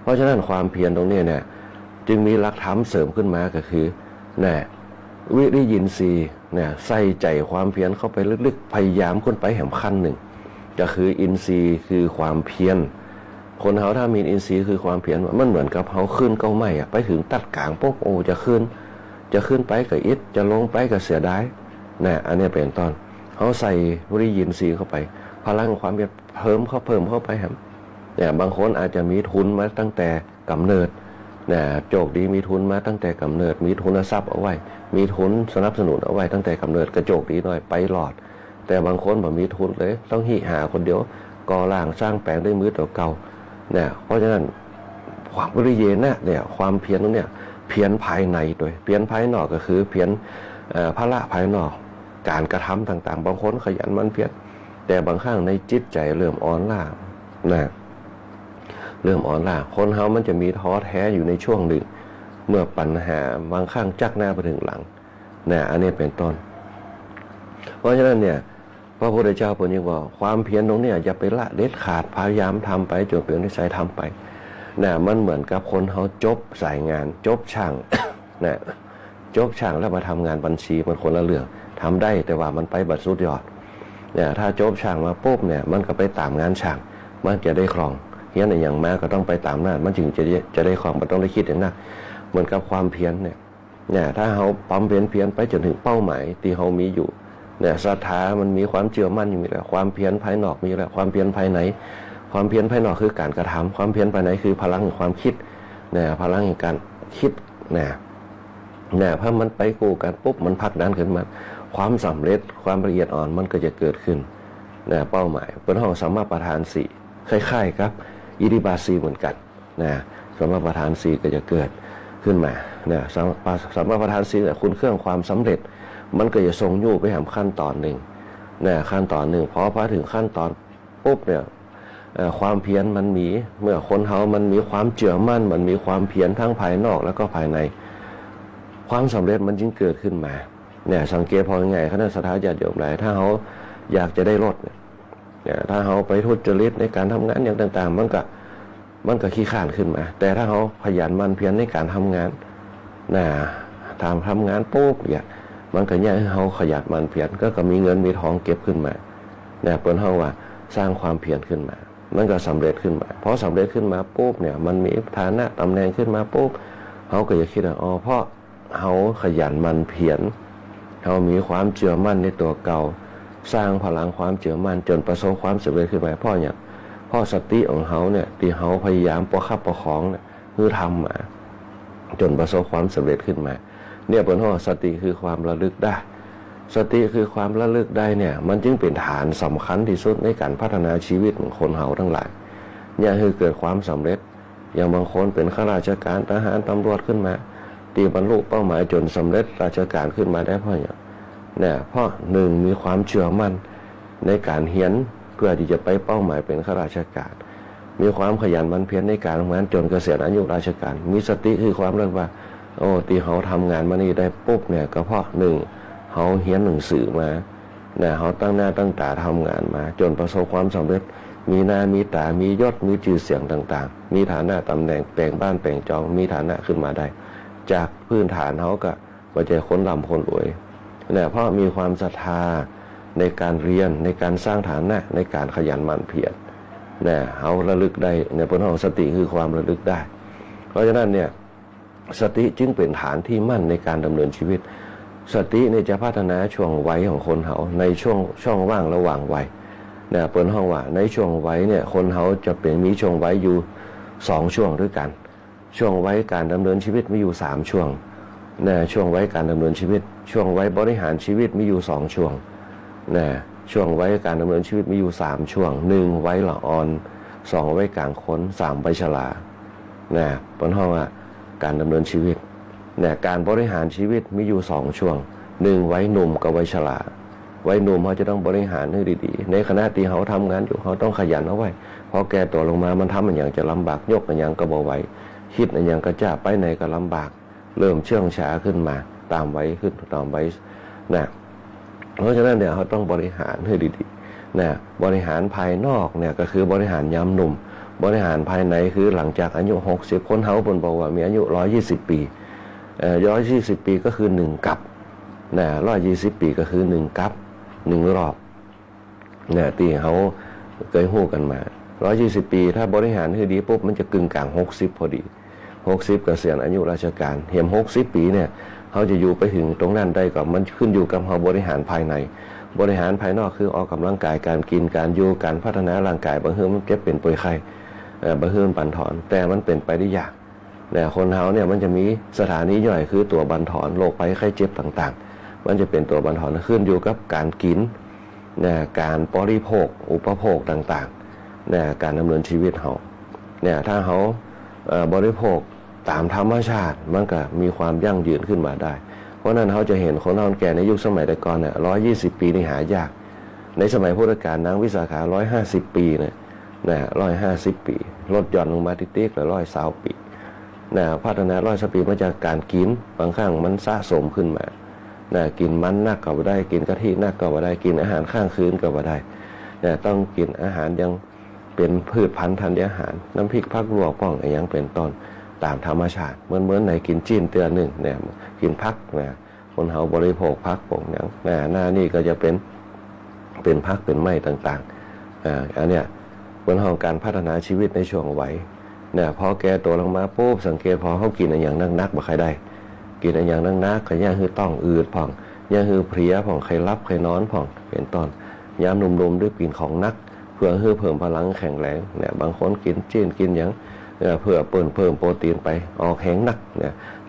เพราะฉะนั้นความเพียรตรงนี้เนี่ยจึงมีหลักธรรมเสริมขึ้นมาก็คือนะวิริยินทรีย์เนี่ยใส่ใจความเพียรเข้าไปลึกๆพยายามขึ้นไปแห่งขั้นหนึ่งก็คืออินทรีย์คือความเพียรคนเขาถ้ามีอินทรีย์คือความเพียรมันเหมือนกับเขาขึ้นเก้าไม้อะไปถึงตัดกลางปุ๊บโอ้จะขึ้นไปก็อิดจะลงไปก็เสียดายนะอันนี้เป็นต้นเขาใส่วิริยินทรีย์เข้าไปพลังความเพียรเพิ่มเข้าไปครับเนี่ยบางคนอาจจะมีทุนมาตั้งแต่กำเนิดเนี่ยโชคดีมีทุนมาตั้งแต่กำเนิดมีทุนทรัพย์เอาไว้มีทุนสนับสนุนเอาไว้ตั้งแต่กำเนิดกระโจกดีหน่อยไปหลอดแต่บางคนแบบมีทุนเลยต้องหิหาคนเดียวก่อร่างสร้างแปลงด้วยมือตัวเก่าเนี่ยเพราะฉะนั้นความวิริยะเนี่ยความเพียรตรงเนี่ยเพียรภายในโดยเพียรภายนอกก็คือเพียรพละภายนอกการกระทำต่างๆบางคนขยันมันเพียรแต่บางครั้งในจิตใจเริ่มอ่อนล้านะเริ่มอ่อนล้าคนเฮามันจะมีท้อแท้อยู่ในช่วงหนึ่งเมื่อปัญหาบางครั้งจักหน้าไปถึงหลังนะอันนี้เป็นต้นเพราะฉะนั้นเนี่ยพระพุทธเจ้าพูดอย่างว่าความเพียรตรงนี้อย่าไปละเด็ดขาดพยายามทำไปจนเป็นนิสัยทำไปนะมันเหมือนกับคนเขาจบสายงานจบช่าง นะจบช่างแล้วมาทำงานบัญชีมันคนละเรื่องทำได้แต่ว่ามันไปบัดสุดยอดเนี่ยถ้าจบช่างมาปุ๊บเนี่ยมันก็ไปตามงานช่างมันจะได้คล่องเฮียนอย่างมากก็ต้องไปตามนั้นมันจึงจะได้คล่องมันต้องได้คิดอย่างนั้นเหมือนกับความเพียรเนี่ยถ้าเขาปั๊มเพียรไปจนถึงเป้าหมายที่เขามีอยู่เนี่ยศรัทธามันมีความเชื่อมั่นอยู่แล้วความเพียรภายนอกมีแล้วความเพียรภายในความเพียรภายนอกคือการกระทำความเพียรภายในคือพลังแห่งความคิดเนี่ยพลังแห่งการคิดเนี่ยพอมันไปกู้กันปุ๊บมันผลักดันขึ้นมาความสำเร็จความละเอียดอ่อนมันก็จะเกิดขึ้นเนี่ยเป้าหมายเป็นห้องสัมมาประธาน4คล้ายๆครับอิทธิบาท4เหมือนกันนะสัมมาประธาน4ก็จะเกิดขึ้นมาเนี่ยสัมมาประธาน4เนี่ยคุณเครื่องความสำเร็จมันก็จะทรงอยู่ไปหาขั้นตอนหนึ่งนะขั้นตอนหนึ่งพอถึงขั้นตอน ปุ๊บเนี่ยความเพียรมันมีเมื่อคนเฮามันมีความเชื่อมั่นมันมีความเพียรทั้งภายนอกแล้วก็ภายในความสำเร็จมันจึงเกิดขึ้นมาเนี่ยสังเกตพอยังไงคณะสัทธาญาติโยมหลายถ้าเขาอยากจะได้รถเนี่ยถ้าเขาไปทุจริตในการทำงานอย่างต่างๆมันก็ขี้ข้านขึ้นมาแต่ถ้าเขาขยันมันเพียรในการทำงานทำงานปุ๊บเนี่ยมันก็เนี่ยเขาขยันมันเพียรก็มีเงินมีทองเก็บขึ้นมาเนี่ยเปิ้นเฮาว่าสร้างความเพียรขึ้นมามันก็สำเร็จขึ้นมาเพราะสำเร็จขึ้นมาปุ๊บเนี่ยมันมีฐานะตำแหน่งขึ้นมาปุ๊บเขาก็จะคิดว่าอ๋อเพราะเขาขยันมันเพียรเขามีความเชื่อมั่นในตัวเก่าสร้างพลังความเชื่อมั่นจนประสบความสำเร็จขึ้นมาเพราะอย่างเพราะสติของเขาเนี่ยที่เขาพยายามประคับประคองเนี่ยคือทำมาจนประสบความสำเร็จขึ้นมาเนี่ยเปิ้นว่าสติคือความระลึกได้สติคือความระลึกได้เนี่ยมันจึงเป็นฐานสำคัญที่สุดในการพัฒนาชีวิตของคนเฮาทั้งหลายเนี่ยคือเกิดความสำเร็จอย่างบางคนเป็นข้าราชการทหารตำรวจขึ้นมาตีบรรลุเป้าหมายจนสำเร็จราชการขึ้นมาได้เพราะอย่างเนี่ยเพราะหนึ่งมีความเชื่อมั่นในการเรียนเพื่อที่จะไปเป้าหมายเป็นข้าราชการมีความขยันหมั่นเพียรในการทำงานจนเกษียณอายุราชการมีสติคือความระลึกว่าโอ้ที่เขาทำงานมานี่ได้ปุ๊บเนี่ยก็เพราะหนึ่งเขาเรียนหนังสือมาเนี่ยเขาตั้งหน้าตั้งตาทำงานมาจนประสบความสำเร็จมีหน้ามีตามียศมีชื่อเสียงต่างๆมีฐานะตำแหน่งแปลงบ้านแปลงจองมีฐานะขึ้นมาได้จากพื้นฐานเขาก็ไม่ใช่คนร่ำคนรวยเนี่ยเพราะมีความศรัทธาในการเรียนในการสร้างฐานะในการขยันหมั่นเพียรเนี่ยเขาระลึกได้เนี่ยเป็นของสติคือความระลึกได้เพราะฉะนั้นเนี่ยสติจึงเป็นฐานที่มั่นในการดำเนินชีวิตสติเนี่ยจะพัฒนาช่วงวัยของคนเขาในช่องว่างระหว่างวัยเนี่ยเปิ้นห้องว่าในช่วงวัยเนี่ยคนเขาจะเป็นมีช่วงวัยอยู่2ช่วงด้วยกันช่วงวัยการดำเนินชีวิตมีอยู่3ช่วงเนี่ยช่วงวัยการดำเนินชีวิตช่วงวัยบริหารชีวิตมีอยู่2ช่วงเนี่ยช่วงวัยการดำเนินชีวิตมีอยู่3ช่วง1วัยละอ่อน2วัยกลางคน3วัยชราเนี่ยเปิ้นห้องว่าการดำเนินชีวิตเนี่ยการบริหารชีวิตมีอยู่2ช่วง1วัยหนุ่มกับวัยชราวัยหนุ่มเขาจะต้องบริหารให้ดีๆในขณะที่เขาทำงานอยู่เขาต้องขยันเอาไว้พอแก่ตัวลงมามันทำอย่างจะลำบากยกอย่างก็บ่ไหวคิดอย่างก็จะไปไหนก็ลำบากเริ่มเชื่องช้าขึ้นมาตามวัยขึ้นตามวัยนะเพราะฉะนั้นเนี่ยเขาต้องบริหารให้ดีๆนะบริหารภายนอกเนี่ยก็คือบริหารยามหนุ่มบริหารภายในคือหลังจากอายุ60คนเขาบนบอกว่ามีอายุ120ปี120ปีก็คือ1กับนะ120ปีก็คือ1กับ1รอบเนี่ยที่เขาเคยฮู้กันมา120ปีถ้าบริหารให้ดีปุ๊บมันจะกึ่งกลาง60พอดี60เกษียณอายุราชการเห็น60ปีเนี่ยเขาจะอยู่ไปถึงตรงนั้นได้ก็มันขึ้นอยู่กับเขาบริหารภายในบริหารภายนอกคือออกกำลังกายการกินการอยู่การพัฒนาร่างกายบางเรื่องมันเก็บเป็นป่วยไข้บางเรื่องบั่นทอนแต่มันเป็นไปได้ยากเนี่ยคนเฮาเนี่ยมันจะมีสถานีย่อยคือตัวบั่นทอนโรคภัยไข้เจ็บต่างๆมันจะเป็นตัวบั่นทอนขึ้นอยู่กับการกินเนี่ยการบริโภคอุปโภคต่างๆเนี่ยการดำเนินชีวิตเฮาเนี่ยถ้าเฮาบริโภคตามธรรมชาติมันก็มีความยั่งยืนขึ้นมาได้เพราะนั้นเขาจะเห็นคนเฒ่าแก่ในยุคสมัยแต่ก่อนเนี่ย120ปีนี่หายากในสมัยพุทธกาลนางวิสาขา150ปีเนี่ย150ปีลดหย่อนลงมาติ๊กๆแล้ว120ปีพัฒนา120ปีมาจากการกินบางครั้งมันสะสมขึ้นมากินมันนักก็บ่ได้กินกะทินักก็บ่ได้กินอาหารข้างคืนก็บ่ได้ต้องกินอาหารยังเป็นพืชพันธุ์ธัญญาหารน้ำพริกผักลวกป้องอย่างเป็นต้นตามธรรมชาติเหมือนในกินจีนเตือนหนึ่งเนี่ยกินผักคนเฮาบริโภคผักป่งอย่างหน้านี่ก็จะเป็นผักเป็นไม้ต่างๆอันเนี้ยคนเฮาการพัฒนาชีวิตในช่วงวัยพอแก่ตัวลงมาปุ๊บสังเกตพอเขากินอย่างนักบ่ใครได้กินอย่างนักก็ย่างคือต้องอืดผ่องย่างคือเพลียผ่องใครรับใครนอนผ่องเป็นต้นยามหนุ่มๆด้วยกินของนักเพื่อให้เพิ่มพลังแข็งแรงบางคนกินจีนกินอย่างเพื่อเพิ่มโปรตีนไปออกแข็งนัก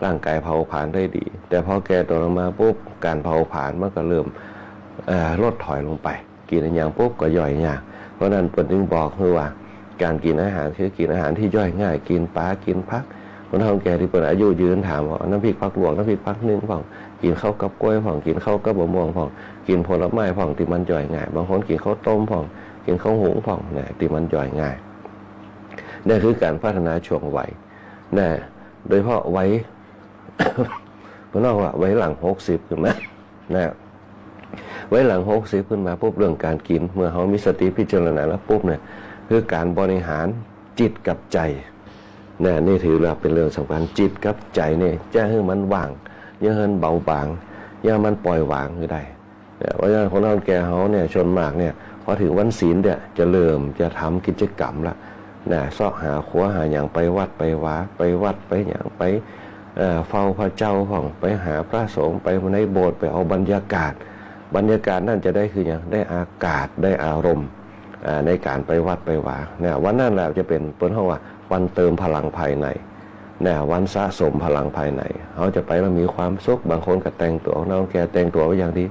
ร่างกายเผาผลาญได้ดีแต่พอแก่ตัวลงมาปุ๊บการเผาผลาญมันก็เริ่มลดถอยลงไปกินอย่างปุ๊บก็ย่อยยากเพราะนั้นจึงบอกคือว่าการกินอาหารคือกินอาหารที่ย่อยง่ายกินปลากินผักคนเฒ่าแก่ที่เปิดอายุยืนถามว่าน้ำพริกผักลวกน้ำพริกผักนึ่งผ่องกินข้าวกับกล้วยผ่องกินข้าวกับมะม่วงผ่องกินผลไม้ผ่องที่มันย่อยง่ายบางคนกินข้าวต้มผ่อง กินข้าวหุงผ่องนะที่มันย่อยง่ายนี่คือการพัฒนาช่วงวัยนะโดยเฉพาะวัย เพราะนอกว่าไว้หลัง60ขึ้นมานะไว้หลัง60ขึ้นมาปุ๊บเรื่องการกินเมื่อเขามีสติพิจารณาแล้วปุ๊บเนี่ยคือการบริหารจิตกับใจนะนี่ถือว่าเป็นเรื่องสำคัญจิตกับใจเนี่ยจะให้มันว่างอย่าให้มันเบาบางอย่ามันปล่อยวางคือได้เพราะฉะนั้นคนเราแก่เขาเนี่ยชนมากเนี่ยพอถึงวันศีลเนี่ยจะเริ่มจะทำกิจกรรมละนะเสาะหาขัวหาอย่างไปวัดไปวาไปวัดไปอย่างไปเฝ้าพระเจ้าผ่องไปหาพระสงฆ์ไปในโบสถ์ไปเอาบรรยากาศนั่นจะได้คืออย่างได้อากาศได้อารมณ์ในการไปวัดไปวาเนี่ยวันนั้นแหละจะเป็นเปิ้นเขาว่าวันเติมพลังภายในเนี่ยวันสะสมพลังภายในเขาจะไปแล้วมีความสุขบางคนก็แต่งตัวน้องแกแต่งตัวไว้อย่างดี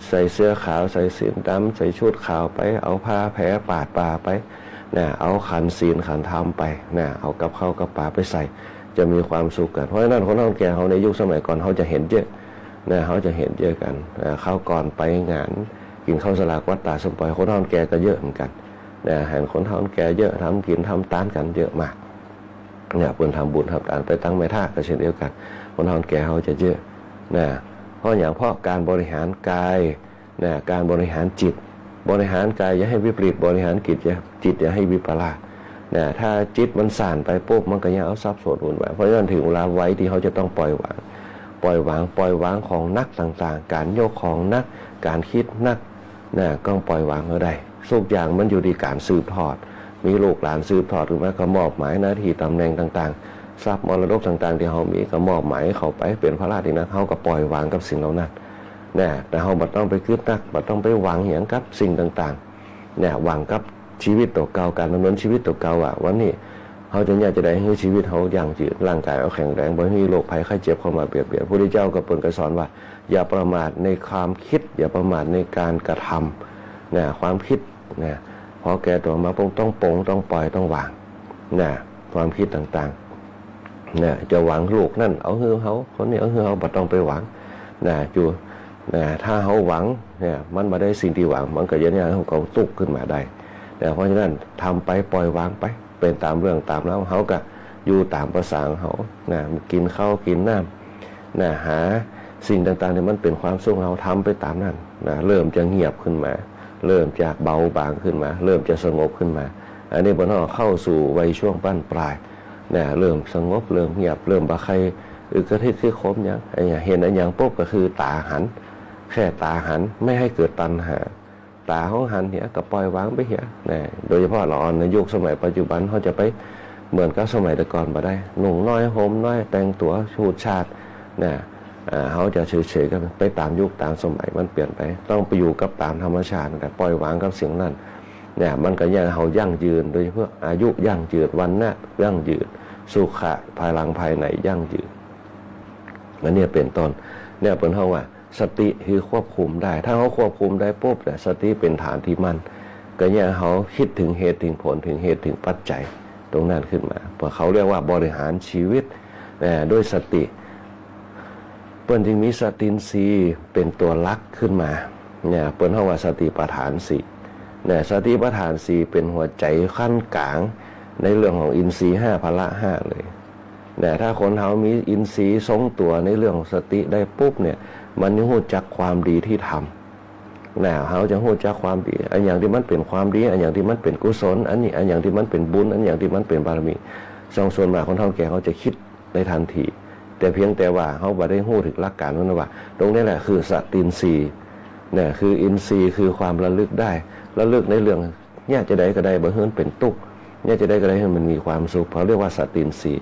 ใส่เสื้อขาวใส่สีดำใส่ชุดขาวไปเอาผ้าแพรปาดป่าไปเนี่ยเอาขันศีลขันธรรมไปเนี่ยเอากับข้าวกับปลาไปใส่จะมีความสุขกันเพราะฉะนั้นคนน้องแกเขาในยุคสมัยก่อนเขาจะเห็นเยอะนะเขาจะเห็นเยอะกันเขาก่อนไปงานกินข้าวสลากวัดตาสมปอยคนเฒ่าแก่ก็เยอะเหมือนกันนะเห็นคนเฒ่าแก่เยอะทำกินทำตานกันเยอะมากเนี่ยเพิ่นทำบุญทำทานไปตั้งแม่ท่าก็เช่นเดียวกันคนเฒ่าแก่เขาจะเยอะนะเพราะอย่างเพราะการบริหารกายนะการบริหารจิตบริหารกายอย่าให้วิปริตบริหารจิตอย่าให้วิปลาสนะถ้าจิตมันสั่นไปปุ๊บมันก็ยังเอาซับซ้อนวุ่นวายเพราะฉะนั้นถึงเวลาไว้ที่เขาจะต้องปล่อยวางของนักต่างๆการโยกของนักการคิดนักนะก็ปล่อยวางก็ได้ทุกอย่างมันอยู่ที่การสืบทอดมีลูกหลานสืบทอดหรือไม่ก็มอบหมายหน้าที่ตำแหน่งต่างๆทรัพย์มรดกต่างๆที่เขามีก็มอบหมายเขาไปเป็นพระราชนะเขาก็ปล่อยวางกับสิ่งเหล่านั้นนะแต่เขาบัดต้องไปคิดนักบัดต้องไปหวังอย่างกับสิ่งต่างๆเนี่ยหวังกับชีวิตตัวเก่าการดำเนินชีวิตตัวเก่าวันนี้เขาจะอยากจะได้ให้ชีวิตเขาอย่างยืดร่างกายเขาแข็งแรงบ่มีโรคภัยไข้เจ็บเข้ามาเบียดเบียนพระพุทธเจ้าก็เปิดกระสอนว่าอย่าประมาทในความคิดอย่าประมาทในการกระทำนะความคิดนะพอแก่ตัวมาต้องปลงต้องปล่อยต้องวางนะความคิดต่างๆนะจะหวังลูกนั่นเอาฮือเขาคนนี้เอาฮือเขาบัดต้องไปหวังนะจูนะถ้าเขาหวังเนี่ยมันมาได้สิ่งที่หวังมันก็จะเนี่ยเขาตุกขึ้นมาได้แต่เพราะฉะนั้นทำไปปล่อยวางไปเป็นตามเรื่องตามแล้วเขาก็อยู่ตามภาษาเขานะกินข้าวกินน้ำนะหาสิ่งต่างๆที่มันเป็นความสุขเราทำไปตามนั้นนะเริ่มจะเงียบขึ้นมาเริ่มจากเบาบางขึ้นมาเริ่มจะสงบขึ้นมาอันนี้พอเราเข้าสู่วัยช่วงปั้นปลายนะเริ่มสงบเริ่มเงียบเริ่มบะใครกระทิที่คมยังไอ้เห็นไอ้ยังปุ๊บก็คือตาหันแค่ตาหันไม่ให้เกิดตัณหาตาเขาหันเหี้ยกับปล่อยวางไปเหี้ยนะโดยเฉพาะเราในยุคสมัยปัจจุบันเขาจะไปเหมือนกับสมัยแต่ก่อนมาได้หนุ่มน้อยโฮมน้อยแต่งตัวชูดชาตินะเขาจะเฉยๆกันไปตามยุคตามสมัยมันเปลี่ยนไปต้องไปอยู่กับตามธรรมชาติแต่ปล่อยวางกับสิ่งนั้นเนี่ยมันก็ยังเขายั่งยืนโดยเฉพาะอายุยั่งยืนวันหน้ายั่งยืนสุขะภายหลังภายในยั่งยืนอันนี้เป็นต้นเนี่ยเป็นเท่าว่าสติคือควบคุมได้ถ้าเขาควบคุมได้ปุ๊บแต่สติเป็นฐานที่มั่นก็เนี่ยเขาคิดถึงเหตุถึงผลถึงเหตุถึงปัจจัยตรงนั้นขึ้นมาเพราะเขาเรียกว่าบริหารชีวิตด้วยสติเปิ้นจึงมีสตินทรีย์เป็นตัวลักขึ้นมาเนี่ยเปิ้นเรียกว่าสติปัฏฐานสี่เนี่ยสติปัฏฐานสี่เป็นหัวใจขั้นกลางในเรื่องของอินทรีย์5พละ5เลยเนี่ยถ้าคนเขามีอินทรีย์ทรงตัวในเรื่องของสติได้ปุ๊บเนี่ยมันจะรู้จักความดีที่ทำนะเขาจะรู้จักความดีอันอย่างที่มันเป็นความดีอันอย่างที่มันเป็นกุศลอันนี้อันอย่างที่มันเป็นบุญอันอย่างที่มันเป็นบารมีส่วนมากคนเฒ่าแก่เขาจะคิดในทันทีแต่เพียงแต่ว่าเขาบ่ได้รู้ถึงหลักการนั้นว่าตรงนี้แหละคือสตินทรีย์เนี่ยคืออินทรีย์คือความระลึกได้ระลึกในเรื่องเนี่ยจะได้ก็ได้บ่เฮินเป็นตุกเนี่ยจะได้ก็ได้ให้มันมีความสุขเขาเรียกว่าสตินทรี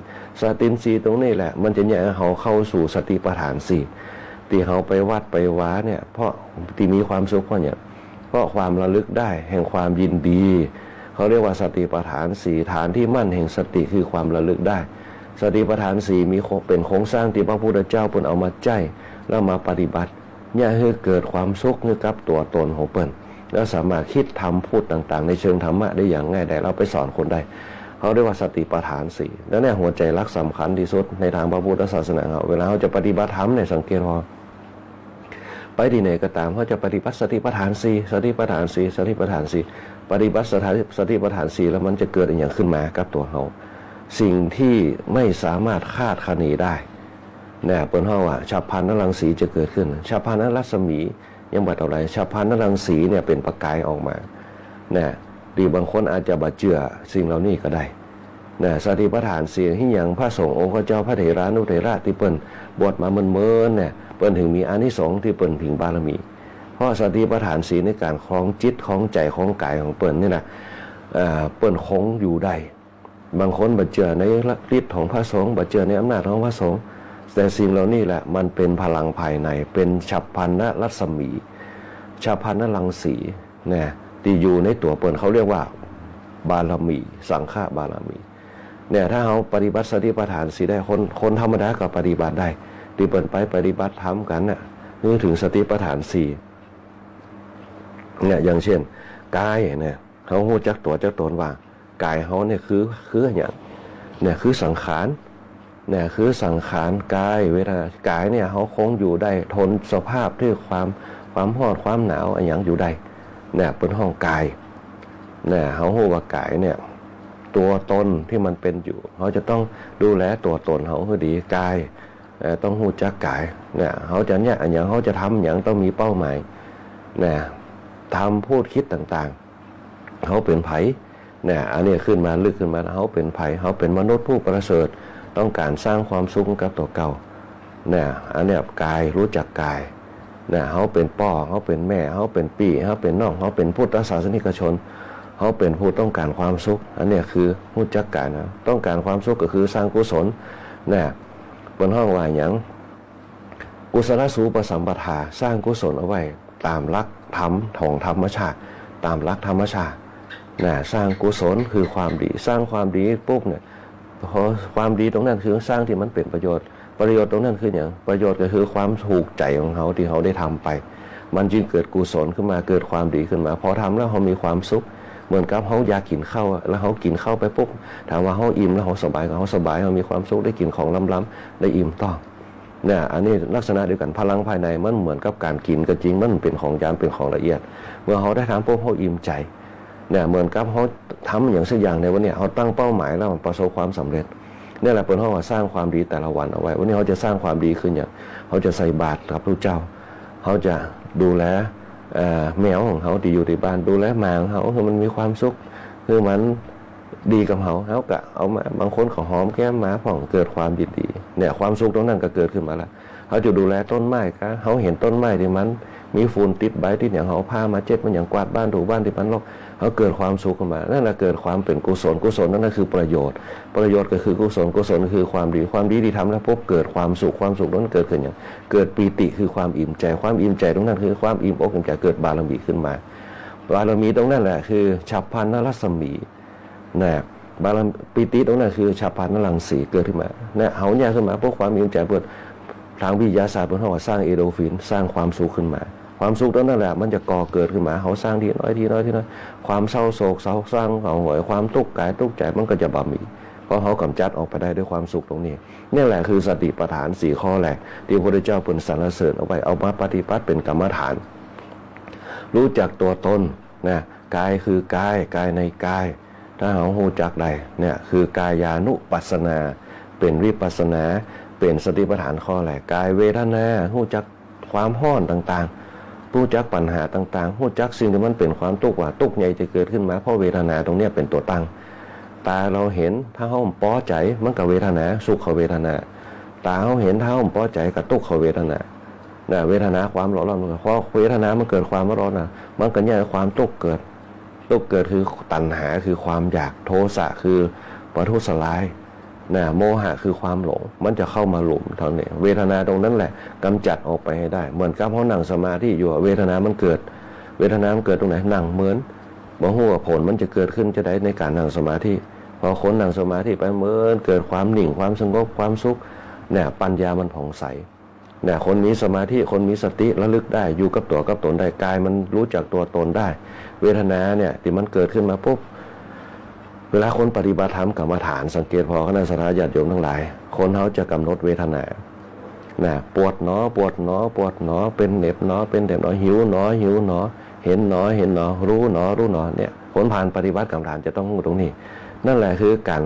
ย์ตรงนี้แหละมันจะเนี่ยเขาเข้าสู่สติปัฏฐานสี่ที่เขาไปวัดไปว้าเนี่ยเพราะที่มีความสุขเพราะเนี่ยเพราะความระลึกได้แห่งความยินดีเขาเรียกว่าสติปัฏฐานสี่ฐานที่มั่นแห่งสติคือความระลึกได้สติปัฏฐานสี่มีเป็นโครงสร้างที่พระพุทธเจ้าเพิ่นเอามาใจแล้วมาปฏิบัติเนี่ยให้เกิดความสุขกับตัวตนของเพิ่นแล้วสามารถคิดทำพูดต่างๆในเชิงธรรมะได้อย่างง่ายได้เราไปสอนคนได้เขาเรียกว่าสติปัฏฐานสี่แล้วเนี่ยหัวใจหลักสำคัญที่สุดในทางพระพุทธศาสนาเขาเวลาเขาจะปฏิบัติธรรมเนี่ยสังเกตว่าไปที่ไหนก็ตามเขาจะปฏิบัติสติปัฏฐานสี่สติปัฏฐานสี่สติปัฏฐานสี่ ปฏิบัติสติปัฏฐาน4แล้วมันจะเกิดอย่างขึ้นมากับตัวเขาสิ่งที่ไม่สามารถคาดคะเนได้เนี่ยเปิ้นเฮาว่าฉับพลันนรังสีจะเกิดขึ้นฉับพลันนรัศมียังบัดอะไรฉับพลันนรังสีเนี่ยเป็นประกายออกมาเนี่ยหรือบางคนอาจจะบ่เชื่อสิ่งเหล่านี้ก็ได้เนี่ยสติปัฏฐาน4ที่อย่างพระสงฆ์องค์เจ้าพระเถรานุเถระที่เปิ้นบวชมาเมินๆเนี่ยเปิ้นถึงมีอานิสงส์ที่เปิ้นถึงบารมีเพราะสติปัฏฐาน4ในการครองจิตครองใจครองกายของเปิ้นนี่นะเปิ้นคงอยู่ได้บางคนบ่เชื่อในฤทธิ์ของพระสงฆ์บ่เชื่อในอำนาจของพระสงฆ์แต่สิ่งเหล่านี้แหละมันเป็นพลังภายในเป็นฉับพลันนรัศมีฉับพลันนรังสีเนี่ยที่อยู่ในตัวเปิ้นเขาเรียกว่าบารมีสังฆบารมีเนี่ยถ้าเขาปฏิบัติสติปัฏฐาน4ได้คนธรรมดาก็ปฏิบัติได้ที่เปิ้นไปปฏิบัติธรรมกันน่ะนึกถึงสติปัฏฐาน4เนี่ยอย่างเช่นกายเนี่ยเขาฮู้จักตัวจักตนว่ากายเขาเนี่ยคืออย่างเนี่ยคือสังขารเนี่ยคือสังขารกายเวทนากายเนี่ยเขาคงอยู่ได้ทนสภาพที่ความร้อนความหนาวอย่างอยู่ได้เนี่ยเป็นห้องกายเนี่ยเขาฮู้ว่ากายเนี่ยตัวตนที่มันเป็นอยู่เขาจะต้องดูแลตัวตนเขาให้ดีกายต้องฮู้จักกายเนี่ยเขาจะเนี่ยอย่างเขาจะทำอย่างต้องมีเป้าหมายเนี่ยทำพูดคิดต่างๆเขาเป็นไผเนี่ยอันนี้ขึ้นมาลึกขึ้นมาเขาเป็นไผเขาเป็นมนุษย์ผู้ประเสริฐต้องการสร้างความสุขกับตัวเก่าเนี่ยอันนี้กายรู้จักกายเนี่ยเขาเป็นพ่อเขาเป็นแม่เขาเป็นพี่เขาเป็นน้องเขาเป็นพุทธศาสนิกชนเขาเป็นผู้ต้องการความสุขอันนี้คือรู้จักกายนะต้องการความสุขก็คือสร้างกุศลเนี่ยบนห้องว่าอย่างกุศลสูปสัมปทาสร้างกุศลเอาไว้ตามหลักธรรมของธรรมชาติตามหลักธรรมชาติเนี่ยสร้างกุศลคือความดีสร้างความดีปุ๊บเนี่ยพอความดีตรงนั้นคือสร้างที่มันเป็นประโยชน์ตรงนั้นคืออย่างประโยชน์ก็คือความถูกใจของเขาที่เขาได้ทำไปมันจึงเกิดกุศลขึ้นมาเกิดความดีขึ้นมาพอทำแล้วเขามีความสุขเหมือนกับเขาอยากกินข้าวแล้วเขากินข้าวไปปุ๊บถามว่าเขาอิ่มแล้วเขาสบายเขาสบายเขามีความสุขได้กินของล้ำๆได้อิ่มต้องเนี่ยอันนี้ลักษณะเดียวกันพลังภายในมันเหมือนกับการกินก็จริงมันเป็นของยามเป็นของละเอียดเมื่อเขาได้ทำปุ๊บเขาอิ่มใจเนี่ยเหมือนกับเขาทำอย่างสักอย่างในวันนี้เขาตั้งเป้าหมายแล้วประสบความสำเร็จนี่แหละเป็นห้องว่าสร้างความดีแต่ละวันเอาไว้วันนี้เขาจะสร้างความดีขึ้นอย่างเขาจะใส่บาตรกับพระเจ้าเขาจะดูแลแมวของเขาที่อยู่ที่บ้านดูแลหมาของเขาคือมันมีความสุขคือมันดีกับเขากะเอามาบางคนเขาหอมแก้มหมาผ่องเกิดความยินดีเนี่ยความสุขตรงนั้นก็เกิดขึ้นมาแล้วเขาจะดูแลต้นไม้ก็เขาเห็นต้นไม้ที่มันมีฝุ่นติดใบที่อย่างเขาผ้ามาเจ็ดมันอย่างกวาดบ้านถูบ้านที่มันรกเขาเกิดความสุขขึ้นมานั่นแหละเกิดความเป็นกุศลนั่นคือประโยชน์ก็คือกุศลคือความดีที่ทำแล้วพบเกิดความสุขนั้นเกิดขึ้นอย่างเกิดปีติคือความอิ่มใจตรงนั้นคือความอิ่มอกอิ่มใจเกิดบารมีขึ้นมาบารมีตรงนั้นแหละคือฉับพลันนรัศมีนะบารมีปีติตรงนั้นคือฉับพลันนรังสีเกิดขึ้นมาเนี่ยเขาเนี่ยขึ้นมาพวกความอิ่มใจเปิดทางวิทยาศาสตร์เพิ่นว่าสร้างเอโดฟินสร้างความสุขขึ้นมาความสุขตรงนั้นแหละมันจะก่อเกิดขึ้นมาเขาสร้างทีน้อยความเศร้าโศกเศร้าสร้างเขาหวยความทุกข์กายทุกข์ใจมันก็จะบ่มีเพราะเขากำจัดออกไปได้ด้วยความสุขตรงนี้นี่แหละคือสติปัฏฐาน4ข้อแรกที่พระพุทธเจ้าเพิ่นสรรเสริญเอาไว้เอามาปฏิบัติเป็นกรรมฐานรู้จักตัวตนนะกายคือกายในกายถ้าเรารู้จักได้เนี่ยคือกายานุปัสสนาเป็นวิปัสสนาเป็นสติปัฏฐานข้อแรกกายเวทนารู้จักความห้อนต่างๆรู้จักปัญหาต่างๆรู้จักสิ่งที่มันเป็นความทุกข์ว่าทุกข์ใหญ่จะเกิดขึ้นมาเพราะเวทนาตรงนี้เป็นตัวตั้งตาเราเห็นถ้าเฮาป้อใจมันก็เวทนาสุขเวทนาตาเฮาเห็นถ้าเฮาป้อใจก็ทุกขเวทนาน่ะเวทนาความร้อนเพราะเวทนามันเกิดความร้อนน่ะมันก็เนี่ยความทุกข์เกิดคือตัณหาคือความอยากโทสะคือปทุสลายนะโมหะคือความหลงมันจะเข้ามาหลุมเท่านี้เวทนาตรงนั้นแหละกำจัดออกไปให้ได้เหมือนกับเขานั่งสมาธิอยู่เวทนามันเกิดตรงไหนนั่งเหมือนบ่ฮู้ว่าผลมันจะเกิดขึ้นจะได้ในการนั่งสมาธิพอคนนั่งสมาธิไปเหมือนเกิดความนิ่งความสงบความสุขเนี่ยปัญญามันผ่องใสเนี่ยคนมีสมาธิคนมีสติระลึกได้อยู่กับตัวกับตนได้กายมันรู้จักตัวตนได้เวทนาเนี่ยที่มันเกิดขึ้นมาปุ๊บเวลาคนปฏิบัติธรรมกรรมฐานสังเกตพอคณะสัตยาติโยมทั้งหลายคนเขาจะกำหนดเวทนาน่ะปวดหนอเป็นเหน็บหนอหิวหนอเห็นหนอรู้หนอเนี่ย ผลผ่านปฏิบัติกรรมฐานจะต้องรู้ตรงนี้นั่นแหละคือการ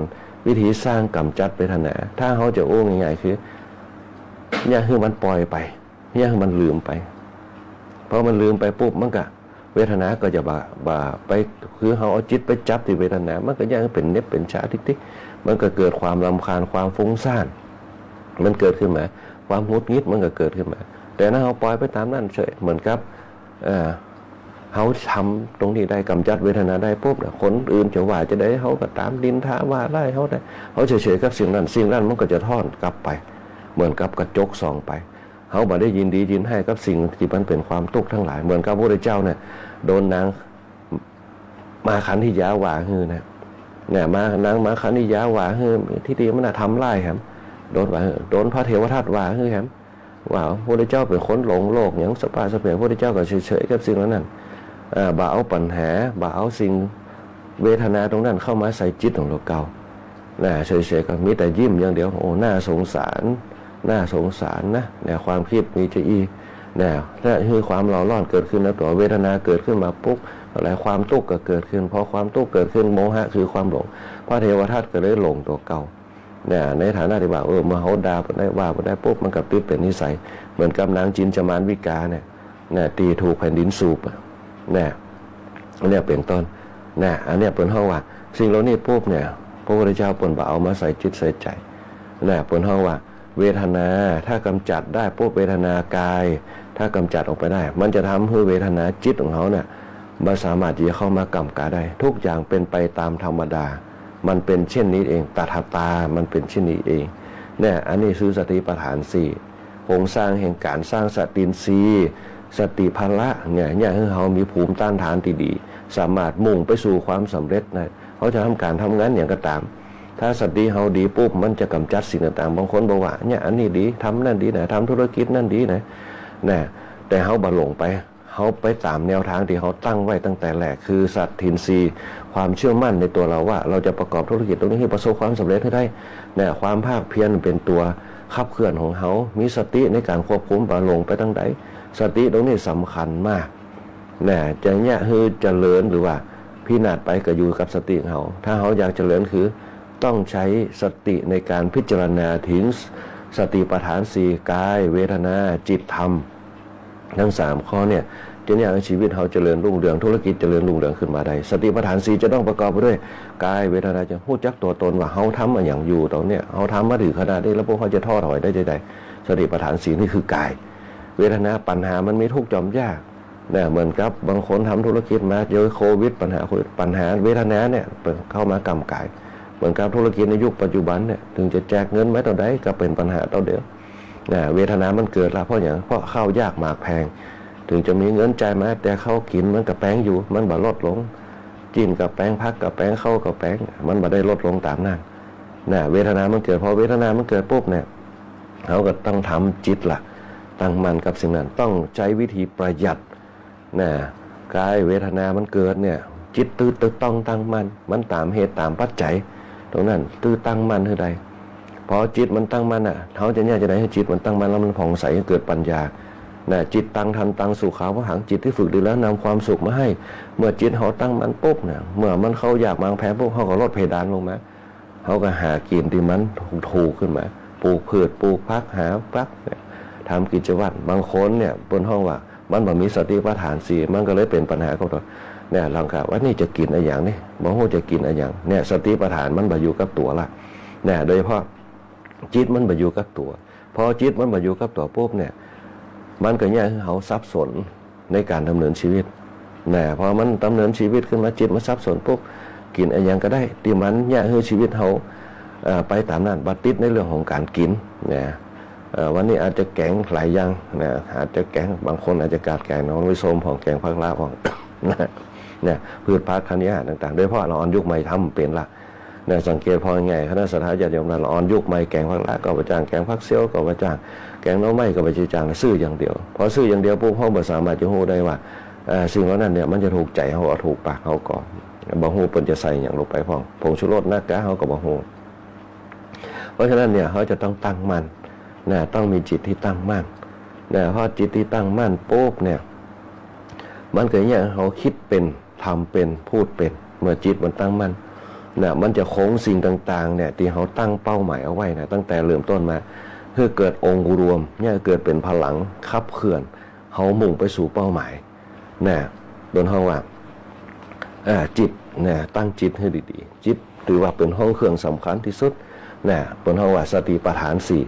วิธีสร้างกำจัดเวทนาถ้าเขาจะโอ้ง่ายๆคือเนี่ยคือมันปล่อยไปเนี่ยคือมันลืมไปเพราะมันลืมไปปุ๊บมันก็เวทนาก็จะบ่าไปคือเขาเอาจิตไปจับที่เวทนามันก็ยังเป็นเน็บเป็นชาทิกๆมันก็เกิดความรำคาญความฟุ้งซ่านมันเกิดขึ้นมาความหงุดหงิดมันก็เกิดขึ้นมาแต่ถ้าเขาปล่อยไปตามนั้นเฉยเหมือนกับเขาทำตรงนี้ได้กำจัดเวทนาได้ปุ๊บเนี่ยคนอื่นจะว่าจะได้เขาก็ตามดินท้าว่าไล่เขาได้เขาเฉยๆกับสิ่งนั้นมันก็จะทอดกลับไปเหมือนกับกระจกส่องไปเขาบ่ได้ยินดียินให้กับสิ่งที่มันเป็นความทุกข์ทั้งหลายเหมือนกับพระพุทธเจ้าเนี่ยโดนนางมาขันธิยาว่าฮือเนี่ยมานางมาขันธิยาว่าฮือที่ดีมันทำไล่ครับโดนว่าโดนพระเทวทัตว่าฮือครับว่าพระพุทธเจ้าเป็นคนหลงโลกอย่างสปาสเปียพระพุทธเจ้าก็เฉยๆกับสิ่งนั้นบ่เอาปัญหาบ่เอาสิ่งเวทนาตรงนั้นเข้ามาใส่จิตของเราเก่าเฉยๆก็มีแต่ยิ้มอย่างเดียวโอ้น่าสงสารนะเนี่ยความคิดมีจะอีเนี่ยนั่นคือความเร่าร้อนเกิดขึ้นแล้วตัวเวทนาเกิดขึ้นมาปุ๊บอะไรความทุกข์ก็เกิดขึ้นพอความทุกข์เกิดขึ้นโมหะคือความหลงพระเทวทัตก็เลยหลงตัวเก่าเนี่ยในฐานะที่ว่ามาเขาด่าไปได้ว่าไปได้ปุ๊บมันกับติดเป็นนิสัยเหมือนกับนางจินจมานวิกาเนี่ยตีถูกแผ่นดินสูบเนี่ยเป็นต้นอันเนี้ยเป็นห้องว่าสิ่งเหล่านี้ปุ๊บเนี่ยพระพุทธเจ้าเปิ่นบ่เอามาใส่จิตใส่ใจเปิ่นห้องว่าเวทนาถ้ากำจัดได้ปุ๊บเวทนากายถ้ากำจัดออกไปได้มันจะทำให้เวทนาจิตของเขาเนี่ยมันสามารถที่จะเข้ามากำกาได้ทุกอย่างเป็นไปตามธรรมดามันเป็นเช่นนี้เองตถาตามันเป็นเช่นนี้เองเนี่ยอันนี้คือสติปัฏฐาน4โครงสร้างแห่งการสร้างสตินทรีย์สติภละเนี่ยให้เขามีภูมิต้านทานที่ดีสามารถมุ่งไปสู่ความสำเร็จนะเขาจะทำการทำงานอย่างก็ตามถ้าสติเขาดีปุ๊บมันจะกำจัดสิ่งต่างๆบางคนบอกว่าเนี่ยอันนี้ดีทำนั่นดีนะทำธุรกิจนั่นดีนะแต่เขาบาหลงไปเขาไปตามแนวทางที่เขาตั้งไว้ตั้งแต่แรกคือสัตทินรีความเชื่อมั่นในตัวเราว่าเราจะประกอบธุรกิจตรงนี้ให้ประสบความสำเร็จให้ได้ความภาคเพียรเป็นตัวขับเคลื่อนของเขามีสติในการควบคุมบาหลงไปตั้งใดสติตรงนี้สำคัญมากจะเนี่ยคือเจริญหรือว่าพินาศไปก็อยู่กับสติของเขาถ้าเขาอยากเจริญคือต้องใช้สติในการพิจารณาถึงสติปัฏฐาน4กายเวทนาจิตธรรมทั้ง3ข้อเนี่ยจะเนี่ยชีวิตเขาเจริญรุ่งเรืองธุรกิจเจริญรุ่งเรืองขึ้นมาได้สติปัฏฐาน4จะต้องประกอบไปด้วยกายเวทนาจะพูดจักตัวตนว่าเขาทำมาอย่างอยู่ตรงเนี้ยเขาทำมาถึงขนาดนี้แล้วพวกเขาจะท้อถอยได้ใจสติปัฏฐาน4นี่คือกายเวทนาปัญหามันมีทุกข์จอมยากเหมือนกับบางคนทำธุรกิจมาเจอโควิดปัญหาเวทนาเนี่ยเข้ามากำกายเหมือนกับธุรกิจในยุคปัจจุบันเนี่ยถึงจะแจกเงินไม่เท่าใดก็เป็นปัญหาเท่าเดิมเวทนามันเกิดละเพราะอย่างเพราะข้าวยากหมากแพงถึงจะมีเงินจ่ายมาแต่ข้าวกินมันกับแป้งอยู่มันบ่ลดลงกินกับแป้งพักกับแป้งเข้ากับแป้งมันบ่ได้ลดลงตามนั้นเวทนามันเกิดพอเวทนามันเกิดปุ๊บเนี่ยเขาก็ต้องทำจิตละตั้งมั่นกับสิ่งนั้นต้องใช้วิธีประหยัดกายเวทนามันเกิดเนี่ยจิตตื้อต้องตั้งมั่นมันตามเหตุตามปัจจัยตรงนั้นตื้อตั้งมั่นคือใดพอจิตมันตั้งมั่นเขาจะเนี่ยจะได้ให้จิตมันตั้งมั่นแล้วมันผ่องใสเกิดปัญญาจิตตั้งทันตั้งสู่ขาวหังจิตที่ฝึกดีแล้วนำความสุขมาให้เมื่อจิตเขาตั้งมั่นปุ๊บเมื่อมันเขาอยากมางแพ้ปุ๊บเขาก็ลดเพดานลงมาเขาก็หากินที่มันถูกขึ้นมาปลูกพืชปลูกพักหาพักทำกิจวัตรบางคนเนี่ยบนห้องว่ามันบ่มีสติปัฏฐาน4มันก็เลยเป็นปัญหาของตัวลองกะว่านี่จะกินอะไรอย่างนี้บ่ฮู้จะกินอะไรอย่างสติปัฏฐานมันบ่อยู่กับตัวละโดยเฉพาะจิตมันบ่อยู่กับตัวพอจิตมันบ่อยู่กับตัวปุ๊บเนี่ยมันก็เนี่ยเขาสับสนในการดำเนินชีวิตพอมันดำเนินชีวิตขึ้นมาจิตมันสับสนปุ๊บกินอะไรอย่างก็ได้ที่มันเนี่ยคือชีวิตเขาไปตามนั้นบัดติดในเรื่องของการกินวันนี้อาจจะแกงหลายอย่างอาจจะแกงบางคนอาจจะกาดแกงน้องวิโสมของแกงผักลาบของพืชพักธัญญาหารต่างๆโดยเฉพาะเราอ่อนยุคใหม่ทำเป็นละสังเกตพอไงคณะสัตยาติโยมเราอ่อนยุคใหม่แกงผักลาก็ไปจ้างแกงผักเซี่ยวก็ไปจ้างแกงน้องไม้ก็ไปจ้างซื้ออย่างเดียวพอซื้ออย่างเดียวปุ๊บเขาบ่สามารถจะรู้ได้ว่าสิ่งเหล่านั้นเนี่ยมันจะถูกใจเขาถูกปากเขาก่อนบ่ฮู้เพิ่นจะใส่อย่างลงไปพองผงชูรสหน้ากะเขาก็บ่ฮู้เพราะฉะนั้นเนี่ยเขาจะต้องตั้งมั่นต้องมีจิตที่ตั้งมั่นพอจิตที่ตั้งมั่นปุ๊บเนี่ยมันเกิดเนี่ยเขาคิดเป็น ทำเป็นพูดเป็นเมื่อจิตมันตั้งมั่นนะมันจะโค้งสิ่งต่างๆเนี่ยที่เขาตั้งเป้าหมายเอาไว้นะตั้งแต่เริ่มต้นมาเพื่อเกิดองค์รวมเนี่ยเกิดเป็นพลังขับเคลื่อนเขามุ่งไปสู่เป้าหมายนะโดนห้องว่าจิตนะตั้งจิตให้ดีๆจิตถือว่าเป็นห้องเครื่องสำคัญที่สุดนะเป็นห้องว่าสติปัฏฐานสี่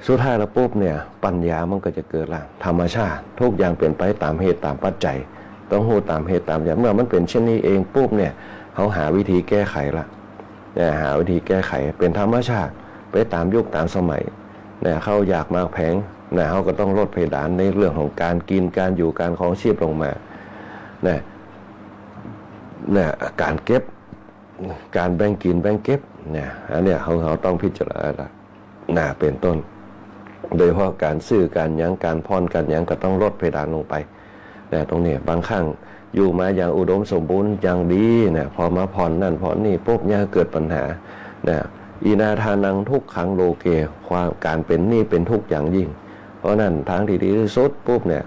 สุดท้ายแล้วปุ๊บเนี่ยปัญญามันก็จะเกิดละธรรมชาติทุกอย่างเปลี่ยนไปตามเหตุตามปัจจัยต้องรู้ตามเหตุตามอย่างเมื่อมันเป็นเช่นนี้เองปุ๊บเนี่ยเขาหาวิธีแก้ไขละเนี่ยหาวิธีแก้ไขเป็นธรรมชาติไปตามยุคตามสมัยเนี่ยเขาอยากมากแพงเนี่ยเขาก็ต้องลดเพดานในเรื่องของการกินการอยู่การครองชีพลงมาเนี่ยการเก็บการแบ่งกินแบ่งเก็บเนี่ยอันเนี้ยเขาต้องพิจารณาเป็นต้นโดยเฉพาะการซื้อการยั้งการผ่อนการยั้งก็ต้องลดเพดานลงไปแต่ตรงนี้บางครั้งอยู่มาอย่างอุดมสมบูรณ์อย่างดีเนี่ยพอมาผ่อนนั่นผ่อนนี่ปุ๊บเนี่ยเกิดปัญหาเนี่ยอีนาทานังทุกขังโลเกความการเป็นหนี้เป็นทุกข์อย่างยิ่งเพราะนั่นทางที่ดีที่สุดปุ๊บเนี่ย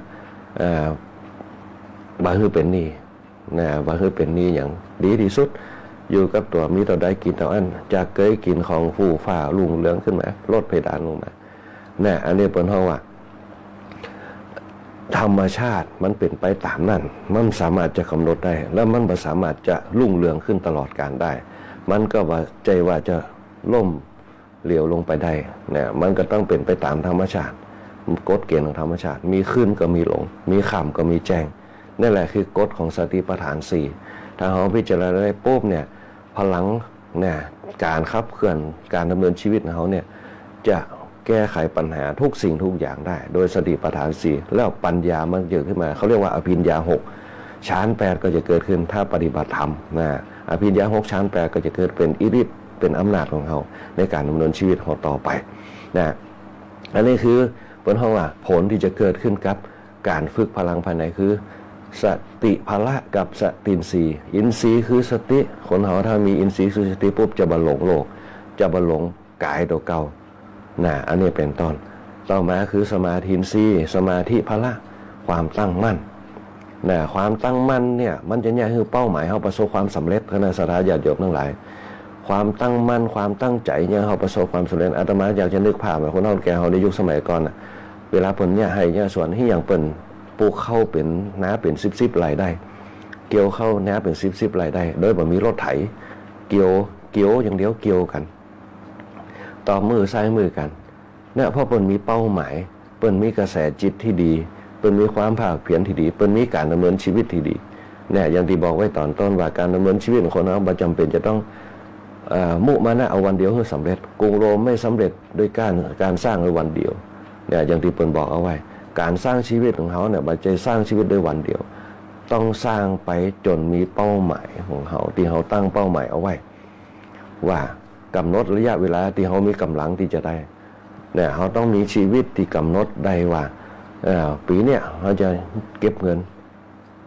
บาคือเป็นหนี้นะบาคือเป็นหนี้อย่างดีที่สุดอยู่กับตัวมีต่อได้กินต่ออันจะเคยกินของฟูฝ่าลุงเหลืองขึ้นมาลดเพดานลงมาเนี่ยอันนี้เป็นเพราะว่าธรรมชาติมันเป็นไปตามนั้นมันสามารถจะกำหนดได้แล้วมันสามารถจะรุ่งเรืองขึ้นตลอดกาลได้มันก็ว่าใจว่าจะล่มเหลวลงไปได้เนี่ยมันก็ต้องเป็นไปตามธรรมชาติกฎเกณฑ์ของธรรมชาติมีขึ้นก็มีลงมีค่ำก็มีแจ้งนั่นแหละคือกฎของสติปัฏฐานสี่ถ้าเราพิจารณาได้ปุ๊บเนี่ยพลังเนี่ยการขับเคลื่อนการดำเนินชีวิตของเขาเนี่ยจะแก้ไขปัญหาทุกสิ่งทุกอย่างได้โดยสติปัฏฐานสี่แล้วปัญญามันเกิดขึ้นมาเขาเรียกว่าอภิญญาหกฌานแปดก็จะเกิดขึ้นถ้าปฏิบัติธรรมนะอภิญญาหกฌานแปดก็จะเกิดเป็นอิทธิฤทธิ์เป็นอำนาจของเขาในการดำเนินชีวิตของต่อไปนะอันนี้คือเป็นห้องว่าผลที่จะเกิดขึ้นกับการฝึกพลังภายในคือสติพละกับสตินทรีย์อินทรีย์คือสติคนเขาถ้ามีอินทรีย์คือสติปุ๊บจะบรรลุโลกจะบรรลุกายตัวเก่าอันนี้เป็นต้นต่อมาคือสมาธิอินทรีย์สมาธิพละความตั้งมั่นความตั้งมั่นเนี่ยมันจะเนี่ยคือเป้าหมายเขาประสบความสำเร็จคณะสัตยาญาติโยมทั้งหลายความตั้งมั่นความตั้งใจเนี่ยเขาประสบความสำเร็จอาตมาอยากจะนึกภาพแบบคนเฒ่าแก่เขาในยุคสมัยก่อนเวลาเพิ่นเนี่ยให้เนี่ยส่วนที่อย่างเปิ้นปลูกเข้าเป็นน้าเป็น10ๆรายได้เกี่ยวเข้าน้าเป็น10รายได้โดยบ่มีรถไถเกี่ยวอย่างเดียวเกี่ยวกันต่อมือซ้ายมือกันเนี่ยเพราะเปิ้นมีเป้าหมายเปิ้นมีกระแสจิตที่ดีเปิ้นมีความภาคเพียรที่ดีเปิ้นมีการดำเนินชีวิตที่ดีเนี่ยอย่างที่บอกไว้ตอนต้นว่าการดำเนินชีวิตของคนเราบ่จำเป็นจะต้องมุมานะเอาวันเดียวให้สำเร็จกรุงโรมไม่สำเร็จด้วยการสร้างในวันเดียวเนี่ยอย่างที่เปิ้นบอกเอาไว้การสร้างชีวิตของเขาเนี่ยบ่ใช่สร้างชีวิตด้วยวันเดียวต้องสร้างไปจนมีเป้าหมายของเขาที่เขาตั้งเป้าหมายเอาไว้ว่ากำหนดระยะเวลาที่เขามีกำลังที่จะได้เนี่ยเขาต้องมีชีวิตที่กำหนดได้ว่าปีเนี้ยเขาจะเก็บเงิน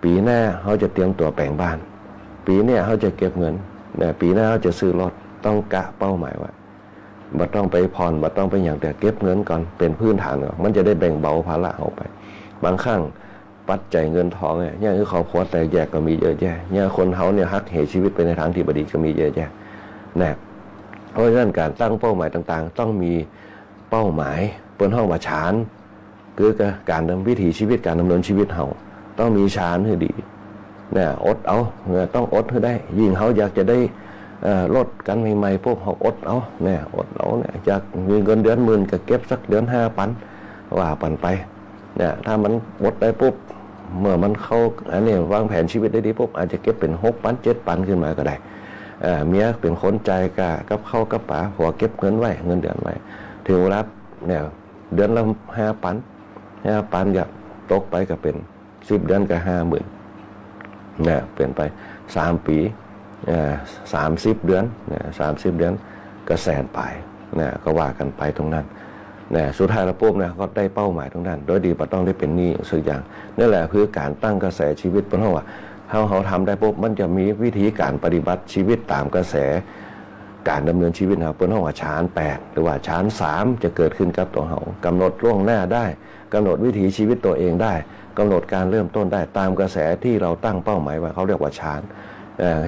ปีหน้าเขาจะเตรียมตัวแต่งบ้านปีเนี้ยเขาจะเก็บเงินเนี่ยปีหน้าเขาจะซื้อรถต้องกะเป้าหมายไว้บ่ต้องไปผ่อนบ่ต้องไปอย่างแต่เก็บเงินก่อนเป็นพื้นฐานก่อนมันจะได้แบ่งเบาภาระออกไปบางครั้งปัจจัยเงินทองเนี่ยคือครอบครัวแตกแยกก็มีเยอะแยะเนี่ยคนเขาเนี่ยฮักเหชีวิตไปในทางที่บดีก็มีเยอะแยะนะเพราะฉะนั้นการตั้งเป้าหมายต่างๆต้องมีเป้าหมายบนห้องว่าฌานคือการดำวิถีชีวิตการดำเนินชีวิตเขาต้องมีฌานให้ดีเนี่ยอดเอาต้องอดให้ได้ยิ่งเขาอยากจะได้ลดกันใหม่ๆพวกเขาอดเอาเนี่ยอดเอาเนี่ยจากมีเงินเดือนหมื่นก็เก็บสักเดือน5,000ว่าปันไปเนี่ยถ้ามันอดได้ปุ๊บเมื่อมันเข้าอันนี้วางแผนชีวิตได้ดีปุ๊บอาจจะเก็บเป็น6,000 7,000ขึ้นมาก็ได้เมียเป็นคนใจกะกับเข้ากับป๋าหัวเก็บเงินไว้เงินเดือนไว้ถึงรับเนี่ยเดือนละ5,000อย่าตกไปก็เป็น10เดือนก็50,000เนี่ยเปลี่ยนไป3 ปี30 เดือนเนี่ย30 เดือนก็แสนไปเนี่ยก็ว่ากันไปตรงนั้นเนี่ยสุดท้ายแล้วปุ๊บเนี่ยก็ได้เป้าหมายตรงนั้นโดยดีบ่ต้องได้เป็นหนี้สักอย่างนั่นแหละคือการตั้งกระแสชีวิตเพราะว่าเขาทำได้ปุ๊บมันจะมีวิธีการปฏิบัติชีวิตตามกระแสการดำเนินชีวิตเขาเป็นห้องว่าฌาน8หรือว่าฌาน3จะเกิดขึ้นกับตัวเขากำหนดล่วงหน้าได้ กำหนดวิถีชีวิตตัวเองได้กำหนดการเริ่มต้นได้ตามกระแสที่เราตั้งเป้าหมายไว้เขาเรียกว่าฌาน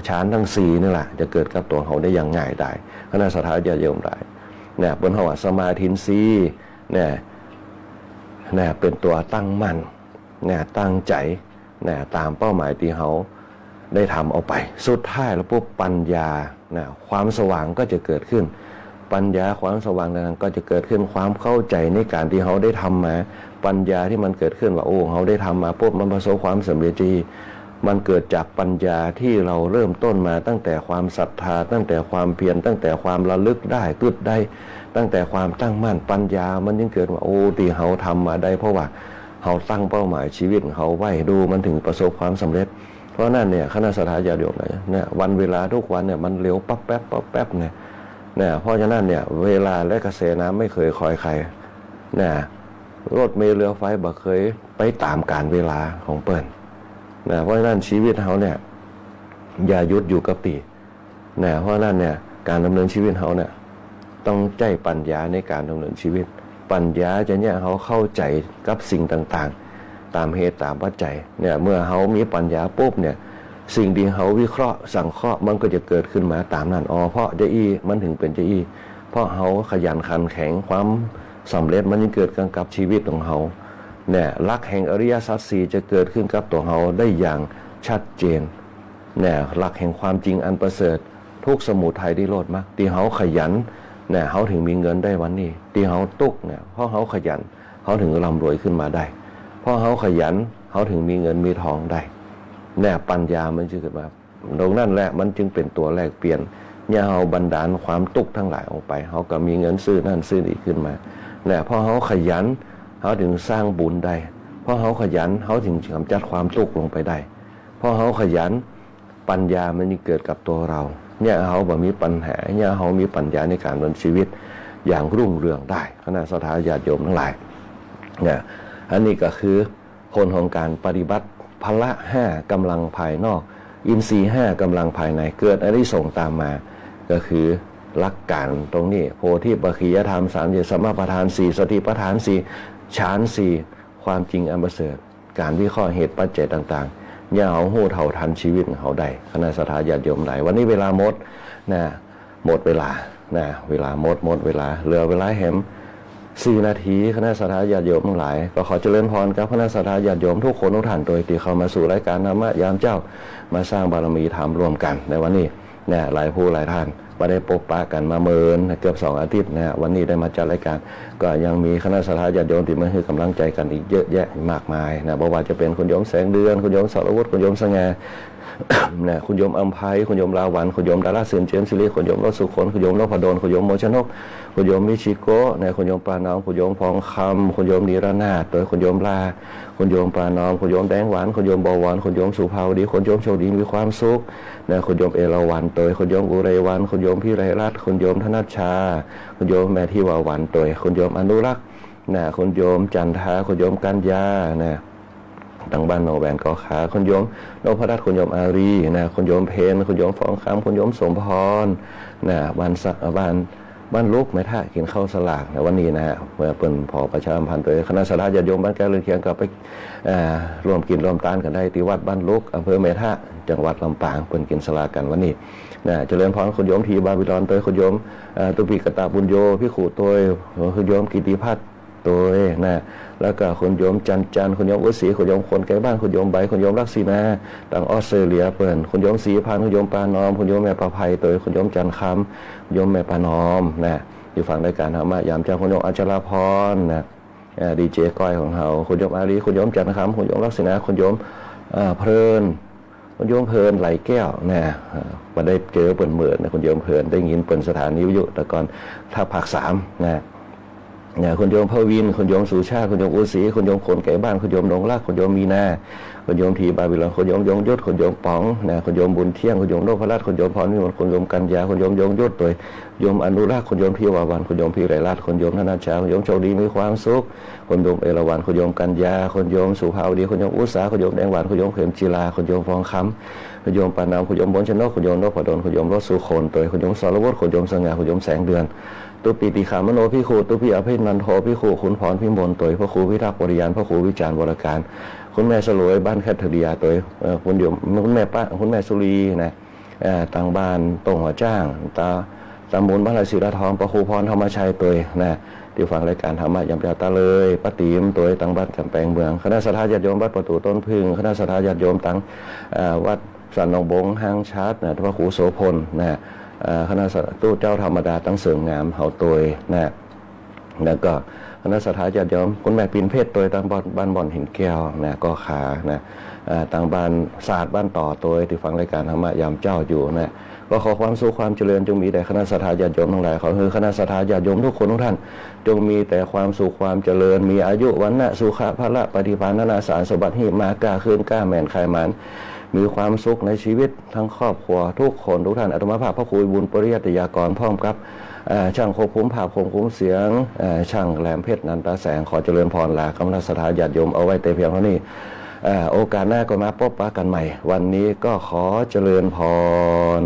ฌานทั้ง4นี่แหละจะเกิดกับตัวเขาได้อย่างง่ายได้คณะสัตยาโยมได้เนี่ยบนหัวสมาธิสีเนี่ยเป็นตัวตั้งมั่นเนี่ยตั้งใจเนี่ยตามเป้าหมายที่เขาได้ทำเอาไปสุดท้ายแล้วปุ๊บปัญญาเนี่ยความสว่างก็จะเกิดขึ้นปัญญาความสว่างนั้นก็จะเกิดขึ้นความเข้าใจในการที่เขาได้ทำมาปัญญาที่มันเกิดขึ้นว่าโอ้เขาได้ทำมาปุ๊บมันประสบความสำเร็จดีมันเกิดจากปัญญาที่เราเริ่มต้นมาตั้งแต่ความศรัทธาตั้งแต่ความเพียรตั้งแต่ความระลึกได้กึดได้ตั้งแต่ความตั้งมั่นปัญญามันยิ่งเกิดว่าโอ้ที่เขาทำมาได้เพราะว่าเขาตั้งเป้าหมายชีวิตของเขาไว้ดูมันถึงประสบความสำเร็จเพราะนั่นเนี่ยคณะสัตยาโยมเนี่ยวันเวลาทุกวันเนี่ยมันเร็วปั๊บแป๊บปั๊บแป๊บเนี่ยเพราะฉะนั้นเนี่ยเวลาและกระแสน้ำไม่เคยคอยใครเนี่ยรถเมล์เรือไฟบ่เคยไปตามการเวลาของเปิ้นเพราะฉะนั้นชีวิตเขาเนี่ยอย่าหยุดอยู่กับปีเพราะฉะนั้นเนี่ยการดำเนินชีวิตเขาเนี่ยต้องใจปัญญาในการดำเนินชีวิตปัญญาจะเนี่ยเขาเข้าใจกับสิ่งต่างๆตามเหตุตามปัจจัยเนี่ยเมื่อเขามีปัญญาปุ๊บเนี่ยสิ่งที่เขาวิเคราะห์สังเคราะห์มันก็จะเกิดขึ้นมาตามนั้นเพราะจะมันถึงเป็นจะเพราะเขาขยันขันแข็งความสำเร็จมันยังเกิดขึ้นกับชีวิตของเขาเนี่ยหลักแห่งอริยสัจสี่จะเกิดขึ้นกับตัวเขาได้อย่างชัดเจนเนี่ยหลักแห่งความจริงอันประเสริฐทุกสมุทัยที่โลดมากที่เขาขยันเนี่ยเขาถึงมีเงินได้วันนี้ที่เขาตุกเนี่ยเพราะเขาขยันเขาถึงร่ำรวยขึ้นมาได้เพราะเขาขยันเขาถึงมีเงินมีทองได้เนี่ยปัญญามันจึงเกิดมาตรงนั้นแหละมันจึงเป็นตัวแลกเปลี่ยนเนี่ยเขาบันดาลความตุกทั้งหลายออกไปเขาก็มีเงินซื้อนั่นซื้อนี่ขึ้นมาเนี่ยเพราะเขาขยันเขาถึงสร้างบุญได้เพราะเขาขยันเขาถึงกำจัดความทุกข์ลงไปได้เพราะเขาขยันปัญญามันเกิดกับตัวเราเนี่ยเขาแบบมีปัญหาเนี่ยเขามีปัญญาในการดำเนินชีวิตอย่างรุ่งเรืองได้คณะสัตยาโยมทั้งหลายเนี่ยอันนี้ก็คือผลของการปฏิบัติพละ5กำลังภายนอกอินทรีย์5กำลังภายในเกิดอานิสงส์ตามมาก็คือหลักการตรงนี้โพธิปัจขิยธรรม3 สมปัฏฐาน4สติปัฏฐาน4ฌาน4ความจริงอันประเสริฐการวิเคราะห์เหตุปัจจัยต่างๆอย่าเอาหูเท่าทันชีวิตของเขาได้คณะสัตยาโยมหลายวันนี้เวลาหมดหมดเวลาเวลาหมดเวลาเหลือเวลาแหม4 นาทีคณะสัตยาโยมทั้งหลายก็ขอเจริญพรกับคณะสัตยาโยมทุกคนทุกท่านโดยที่เข้ามาสู่รายการธรรมะยามเจ้ามาสร้างบารมีธรรมร่วมกันในวันนี้หลายผู้หลายท่านมาได้พบปะกันมาเมินเกือบ2 อาทิตย์วันนี้ได้มาจัดรายการก็ยังมีคณะสัตยาโยมที่มาให้กำลังใจกันอีกเยอะแยะมากมายบอกว่าจะเป็นคุณโยมแสงเดือนคุณโยมสรวุฒิคุณโยมสง่าคุณโยมอัมภัยคุณโยมลาวันคุณโยมดาราเสือนเจียมศิริคุณโยมรสสุคนคุณโยมนพดลคุณโยมโมชนกคุณโยมมิชิโกะคุณโยมปานอมคุณโยมพองคำคุณโยมนิรนาถโดยคุณโยมลาคุณโยมปานอมคุณโยมแดงหวานคุณโยมบวรคุณโยมสุภาวดีคุณโยมโชคดีมีความสุขคุณโยมเอราวัณโดยคุณโยมอุไรวันคุณโยมพิไรรัตน์คุณโยมธนัชชาคุณโยมแม่ที่วาวันโดยคุณโยมอนุรักษ์คุณโยมจันทาคุณโยมกัญญาดังบ้านโนแวนกอขาคุณโยมนพรัตน์คุณโยมอารีคุณโยมเพนคุณโยมฟองคำคุณโยมสมพรบ้านลูกแม่ท่ากินข้าวสลากวันนี้เมื่อเปิ่นพอประชาสัมพันธ์โดยคณะสัตยาโยมบ้านแก้วเรือนเคียงก็ไปรวมกินรวมทานกันได้ที่วัดบ้านลูกอำเภอแม่ท่าจังหวัดลำปางเปิ่นกินสลากกันวันนี้เจริญพรคุณโยมทีบาบิลอนโดยคุณโยมตุปิกตาบุญโยพิขุโดยคุณโยมกิติพัฒน์โดยแล้วก็คุณโยมจันคุณโยมอุศรีคุณโยมคนไกลบ้านคุณโยมใบคุณโยมลักษีนาต่างออสเตรเลียเปิ่นคุณโยมศรีพันธ์คุณโยมปานอมคุณโยมแม่ประภัยโดยคุณโยมจันคำคุณโยมแม่ปานอมอยู่ฝั่งรายการธรรมะยามเจ้าคุณโยมอัจฉราพรดีเจก้อยของเราคุณโยมอารีคุณโยมจันคำคุณโยมลักษีนาคุณโยมเพลินคุณโยมเพลินไหลแก้วมาได้เจอเปิ่นเหมือนคุณโยมเพลินได้ยินเปิ่นสถานีวิทยุแต่ก่อนถ้าภาค3คุณโยมพวินคุณโยมสุชาติคุณโยมอุศรีคุณโยมคนไก่บ้านคุณโยมดงรักคุณโยมมีนาคุณโยมทีบาบิลอนคุณโยมยงยศคุณโยมป๋องคุณโยมบุญเที่ยงคุณโยมโลภรัตน์คุณโยมพรนิมนต์คุณโยมกัญญาคุณโยมยงยศโดยโยมอนุรักษ์คุณโยมพิวาวันคุณโยมพิไรรัตน์คุณโยมธนาชาคุณโยมโชคดีมีความสุขคุณโยมเอราวัณคุณโยมกัญญาคุณโยมสุภาวดีคุณโยมอุษาคุณโยมแดงหวานคุณโยมเข็มจีลาคุณโยมฟองคำคุณโยมปานามคุณโยมบญชนกคุณโยมนพดลคุณโยมรสสุคนโดยคุณโยมสรวุฒิคุณโยมสง่าคุณโยมแสงเดือน ตุปีติขามโนพิครูตุปีอภินันโทพิครูขุนพรพิมลตัวพระครูพิทักษ์บริยานพระครูวิจารณ์วรการคุณแม่สลวยบ้านแคทเธอรียตัวคุณอยู่คุณแม่ป้าคุณแม่สุรีนะต่างบ้านตรงหัวจ้างตำบลบ้านไรศิลาทองพระครูพรธรรมชัยตัวนะที่ฟังรายการธรรมะยำยาตาเลยป้าติ๋มตัวต่างบ้านกำแพงเมืองคณะสัตยาญาติโยมวัดประตูต้นพึ่งคณะสัตยาญาติโยมต่างวัดสันนองบงห้างชัดนะพระครูโสพลนะคณะตู้เจ้าธรรมดาตั้งเสริมงามเฮาตัวนะแล้วก็คณะสัตยาญาติโยมคุณแม่ปินเพชรตัวต่างบ้านบ่อนหินแก้วนะก็ขานะต่างบ้านศาสตร์บ้านต่อตัวที่ฟังรายการธรรมะยามเจ้าอยู่นะก็ขอความสุขความเจริญจงมีแต่คณะสัตยาญาติโยมทั้งหลายขอคือคณะสัตยาญาติโยมทุกคนทุกท่านจงมีแต่ความสุขความเจริญมีอายุวันนะสุขะพละปฏิภาณนาสารสมบัติหิมากล้าคืนกล้าแม่นคายมันมีความสุขในชีวิตทั้งครอบครัวทุกคนทุกท่านอาตมาภาพพระครูบุญปริยัติยากรพร้อมกับช่างควบคุมภาพควบคุมเสียงช่างแหลมเพชรนันตาแสงขอเจริญพรลาคณะสัตยาญาติโยมเอาไว้แต่เพียงเท่านี้โอกาสหน้าก็มาพบปะกันใหม่วันนี้ก็ขอเจริญพร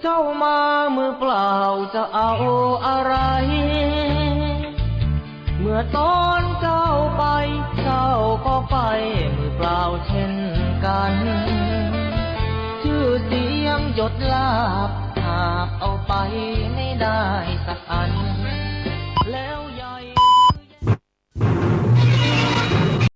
เจ้ามามือเปล่าจะเอาอะไรเมื่อตอนเจ้าไปเจ้าก็ไปมือเปล่าเช่นกันชื่อเสียงหยดลาบหากเอาไปไม่ได้สักอัน